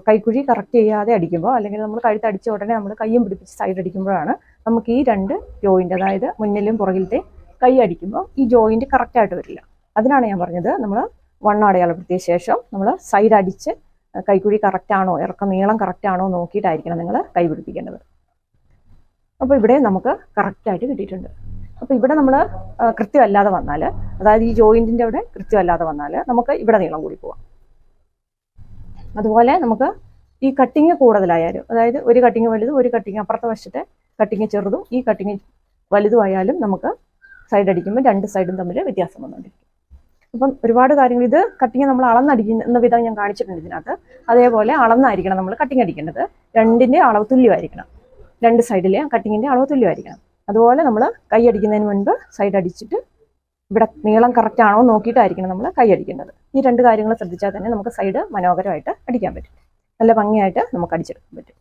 കൈക്കുഴി കറക്റ്റ് ചെയ്യാതെ അടിക്കുമ്പോൾ, അല്ലെങ്കിൽ നമ്മൾ കഴുത്ത് അടിച്ച ഉടനെ നമ്മൾ കയ്യും പിടിപ്പിച്ച് സൈഡ് അടിക്കുമ്പോഴാണ് നമുക്ക് ഈ രണ്ട് ജോയിൻറ്റ്, അതായത് മുന്നിലും പുറകിലത്തെ കൈ അടിക്കുമ്പോൾ ഈ ജോയിൻറ്റ് കറക്റ്റായിട്ട് വരില്ല. അതിനാണ് ഞാൻ പറഞ്ഞത് നമ്മൾ വണ്ണം അടയാളപ്പെടുത്തിയ ശേഷം നമ്മൾ സൈഡ് അടിച്ച് കൈക്കുഴി കറക്റ്റാണോ, ഇറക്കം നീളം കറക്റ്റാണോ നോക്കിയിട്ടായിരിക്കണം നിങ്ങൾ കൈ പിടിപ്പിക്കേണ്ടത്. അപ്പോൾ ഇവിടെ നമുക്ക് കറക്റ്റായിട്ട് കിട്ടിയിട്ടുണ്ട്. അപ്പോൾ ഇവിടെ നമ്മൾ കൃത്യമല്ലാതെ വന്നാൽ, അതായത് ഈ ജോയിൻറ്റിൻ്റെ അവിടെ കൃത്യമല്ലാതെ വന്നാൽ നമുക്ക് ഇവിടെ നീളം കൂടി പോവാം. അതുപോലെ നമുക്ക് ഈ കട്ടിങ് കൂടുതലായാലും, അതായത് ഒരു കട്ടിങ് വലുതും ഒരു കട്ടിങ് അപ്പുറത്തെ വശത്തെ കട്ടിങ് ചെറുതും ഈ കട്ടിങ് വലുതുമായാലും നമുക്ക് സൈഡ് അടിക്കുമ്പോൾ രണ്ട് സൈഡും തമ്മിൽ വ്യത്യാസം വന്നുകൊണ്ടിരിക്കും. അപ്പം ഒരുപാട് കാര്യങ്ങൾ, ഇത് കട്ടിങ് നമ്മൾ അളന്നടിക്കുന്ന വിധം ഞാൻ കാണിച്ചിട്ടുണ്ട് ഇതിനകത്ത്. അതേപോലെ അളന്നായിരിക്കണം നമ്മൾ കട്ടിങ് അടിക്കേണ്ടത്. രണ്ടിൻ്റെ അളവ് തുല്യമായിരിക്കണം, രണ്ട് സൈഡിലെ കട്ടിങ്ങിൻ്റെ അളവ് തുല്യമായിരിക്കണം. അതുപോലെ നമ്മൾ കൈ അടിക്കുന്നതിന് മുൻപ് സൈഡ് അടിച്ചിട്ട് ഇവിടെ നീളം കറക്റ്റ് ആണോ നോക്കിയിട്ടായിരിക്കണം നമ്മൾ കൈ അടിക്കേണ്ടത്. ഈ രണ്ട് കാര്യങ്ങൾ ശ്രദ്ധിച്ചാൽ തന്നെ നമുക്ക് സൈഡ് മനോഹരമായിട്ട് അടിക്കാൻ പറ്റും, നല്ല ഭംഗിയായിട്ട് നമുക്ക് അടിച്ചെടുക്കാൻ പറ്റും.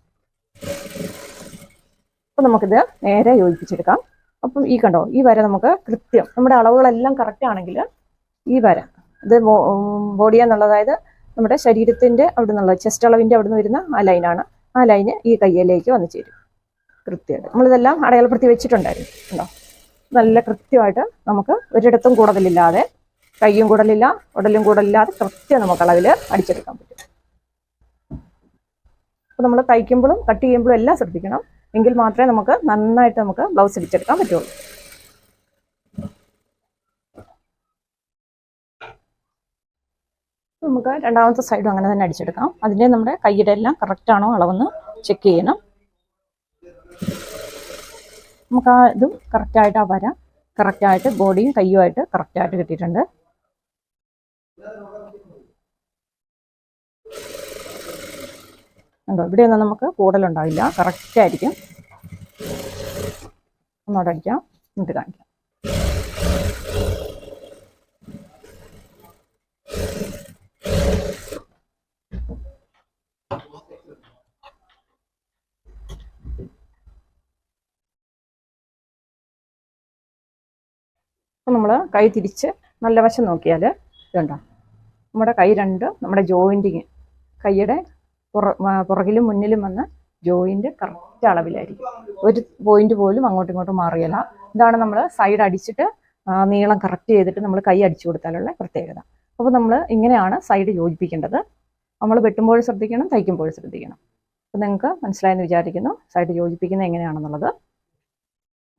അപ്പം നമുക്കിത് നേരെ യോജിപ്പിച്ചെടുക്കാം. അപ്പം ഈ കണ്ടോ, ഈ വര നമുക്ക് കൃത്യം, നമ്മുടെ അളവുകളെല്ലാം കറക്റ്റ് ആണെങ്കിൽ ഈ വര, ഇത് ബോഡി എന്നുള്ള, അതായത് നമ്മുടെ ശരീരത്തിൻ്റെ അവിടെ നിന്നുള്ള ചെസ്റ്റ് അളവിൻ്റെ അവിടെ നിന്ന് വരുന്ന ആ ലൈനാണ്. ആ ലൈന് ഈ കയ്യിലേക്ക് വന്നു ചേരും കൃത്യമായിട്ട്. നമ്മളിതെല്ലാം അടയാളപ്പെടുത്തി വെച്ചിട്ടുണ്ടായിരുന്നു ഉണ്ടോ. നല്ല കൃത്യമായിട്ട് നമുക്ക് ഒരിടത്തും കൂടുതലില്ലാതെ, കയ്യും കൂടുതലില്ല ഉടലും കൂടുതലില്ലാതെ കൃത്യം നമുക്ക് അളവിൽ അടിച്ചെടുക്കാൻ പറ്റും. അപ്പോൾ നമ്മൾ തയ്ക്കുമ്പോഴും കട്ട് ചെയ്യുമ്പോഴും എല്ലാം ശ്രദ്ധിക്കണം, എങ്കിൽ മാത്രമേ നമുക്ക് നന്നായിട്ട് നമുക്ക് ബ്ലൗസ് അടിച്ചെടുക്കാൻ പറ്റുള്ളൂ. നമുക്ക് രണ്ടാമത്തെ സൈഡും അങ്ങനെ തന്നെ അടിച്ചെടുക്കാം. അതിൻ്റെ നമ്മുടെ കൈയുടെ എല്ലാം കറക്റ്റാണോ അളവെന്ന് ചെക്ക് ചെയ്യണം. നമുക്ക് ആ ഇതും കറക്റ്റായിട്ട്, ആ വര കറക്റ്റായിട്ട് ബോഡിയും കയ്യുമായിട്ട് കറക്റ്റായിട്ട് കിട്ടിയിട്ടുണ്ട്. ഉണ്ടോ, ഇവിടെയൊന്നും നമുക്ക് കൂടുതലുണ്ടാവില്ല, കറക്റ്റായിരിക്കും. ഒന്നോടെ അടിക്കാം, എന്നിട്ട് കാണിക്കാം. അപ്പം നമ്മൾ കൈ തിരിച്ച് നല്ല വശം നോക്കിയാൽ ഇതുണ്ടോ, നമ്മുടെ കൈ രണ്ട് നമ്മുടെ ജോയിൻറ്റിങ്, കൈയുടെ പുറകിലും മുന്നിലും വന്ന് ജോയിൻറ്റ് കറക്റ്റ് അളവിലായിരിക്കും. ഒരു പോയിന്റ് പോലും അങ്ങോട്ടും ഇങ്ങോട്ടും മാറിയല്ല. ഇതാണ് നമ്മൾ സൈഡ് അടിച്ചിട്ട് നീളം കറക്റ്റ് ചെയ്തിട്ട് നമ്മൾ കൈ അടിച്ചു കൊടുത്താലുള്ള പ്രത്യേകത. അപ്പോൾ നമ്മൾ ഇങ്ങനെയാണ് സൈഡ് യോജിപ്പിക്കേണ്ടത്. നമ്മൾ വെട്ടുമ്പോഴും ശ്രദ്ധിക്കണം, തയ്ക്കുമ്പോഴും ശ്രദ്ധിക്കണം. അപ്പോൾ നിങ്ങൾക്ക് മനസ്സിലായെന്ന് വിചാരിക്കുന്നു സൈഡ് യോജിപ്പിക്കുന്നത് എങ്ങനെയാണെന്നുള്ളത്.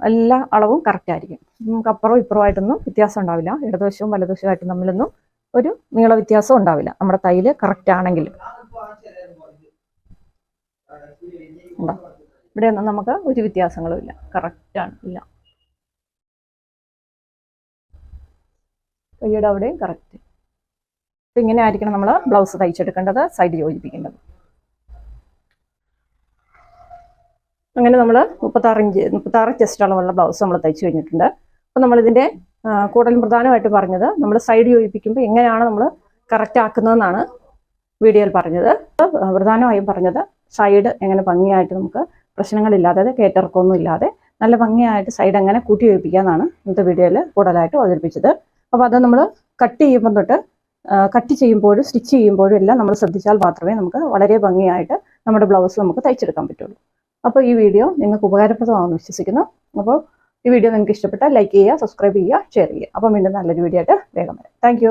എല്ലാ അളവും കറക്റ്റ് ആയിരിക്കും. നമുക്ക് അപ്പുറവും ഇപ്പുറമായിട്ടൊന്നും വ്യത്യാസം ഉണ്ടാവില്ല. ഇടതുവശവും വലതുവശമായിട്ടും തമ്മിലൊന്നും ഒരു നീള വ്യത്യാസം ഉണ്ടാവില്ല, നമ്മുടെ തയ്യൽ കറക്റ്റ് ആണെങ്കിൽ. ഇവിടെ ഒന്നും നമുക്ക് ഒരു വ്യത്യാസങ്ങളും ഇല്ല, കറക്റ്റാണ്, ഇല്ല. കൈയുടെ അവിടെയും കറക്റ്റ്. ഇങ്ങനെ ആയിരിക്കണം നമ്മൾ ബ്ലൗസ് തയ്ച്ചെടുക്കേണ്ടത്, സൈഡ് യോജിപ്പിക്കേണ്ടത്. അങ്ങനെ നമ്മൾ 36 ചെസ്റ്റ് അളവുള്ള ബ്ലൗസ് നമ്മൾ തയ്ച്ചു കഴിഞ്ഞിട്ടുണ്ട്. അപ്പോൾ നമ്മളിതിൻ്റെ കൂടുതലും പ്രധാനമായിട്ട് പറഞ്ഞത് നമ്മൾ സൈഡ് യോജിപ്പിക്കുമ്പോൾ എങ്ങനെയാണ് നമ്മൾ കറക്റ്റ് ആക്കുന്നതെന്നാണ് വീഡിയോയിൽ പറഞ്ഞത്. പ്രധാനമായും പറഞ്ഞത് സൈഡ് എങ്ങനെ ഭംഗിയായിട്ട് നമുക്ക് പ്രശ്നങ്ങളില്ലാതെ, കയറ്റിറക്കമൊന്നും ഇല്ലാതെ നല്ല ഭംഗിയായിട്ട് സൈഡ് എങ്ങനെ കൂട്ടി യോജിപ്പിക്കാമെന്നാണ് ഇന്നത്തെ വീഡിയോയിൽ കൂടുതലായിട്ട് അവതരിപ്പിച്ചത്. അപ്പോൾ അത് നമ്മൾ കട്ട് ചെയ്യുമ്പോൾ തൊട്ട് കട്ട് ചെയ്യുമ്പോഴും സ്റ്റിച്ച് ചെയ്യുമ്പോഴും എല്ലാം നമ്മൾ ശ്രദ്ധിച്ചാൽ മാത്രമേ നമുക്ക് വളരെ ഭംഗിയായിട്ട് നമ്മുടെ ബ്ലൗസ് നമുക്ക് തയ്ച്ചെടുക്കാൻ പറ്റുള്ളൂ. അപ്പോൾ ഈ വീഡിയോ നിങ്ങൾക്ക് ഉപകാരപ്രദമാണെന്ന് വിശ്വസിക്കുന്നു. അപ്പോൾ ഈ വീഡിയോ നിങ്ങൾക്ക് ഇഷ്ടപ്പെട്ടാൽ ലൈക്ക് ചെയ്യുക, സബ്സ്ക്രൈബ് ചെയ്യുക, ഷെയർ ചെയ്യുക. അപ്പോൾ വീണ്ടും നല്ലൊരു വീഡിയോ ആയിട്ട് വേഗം വരാം. താങ്ക്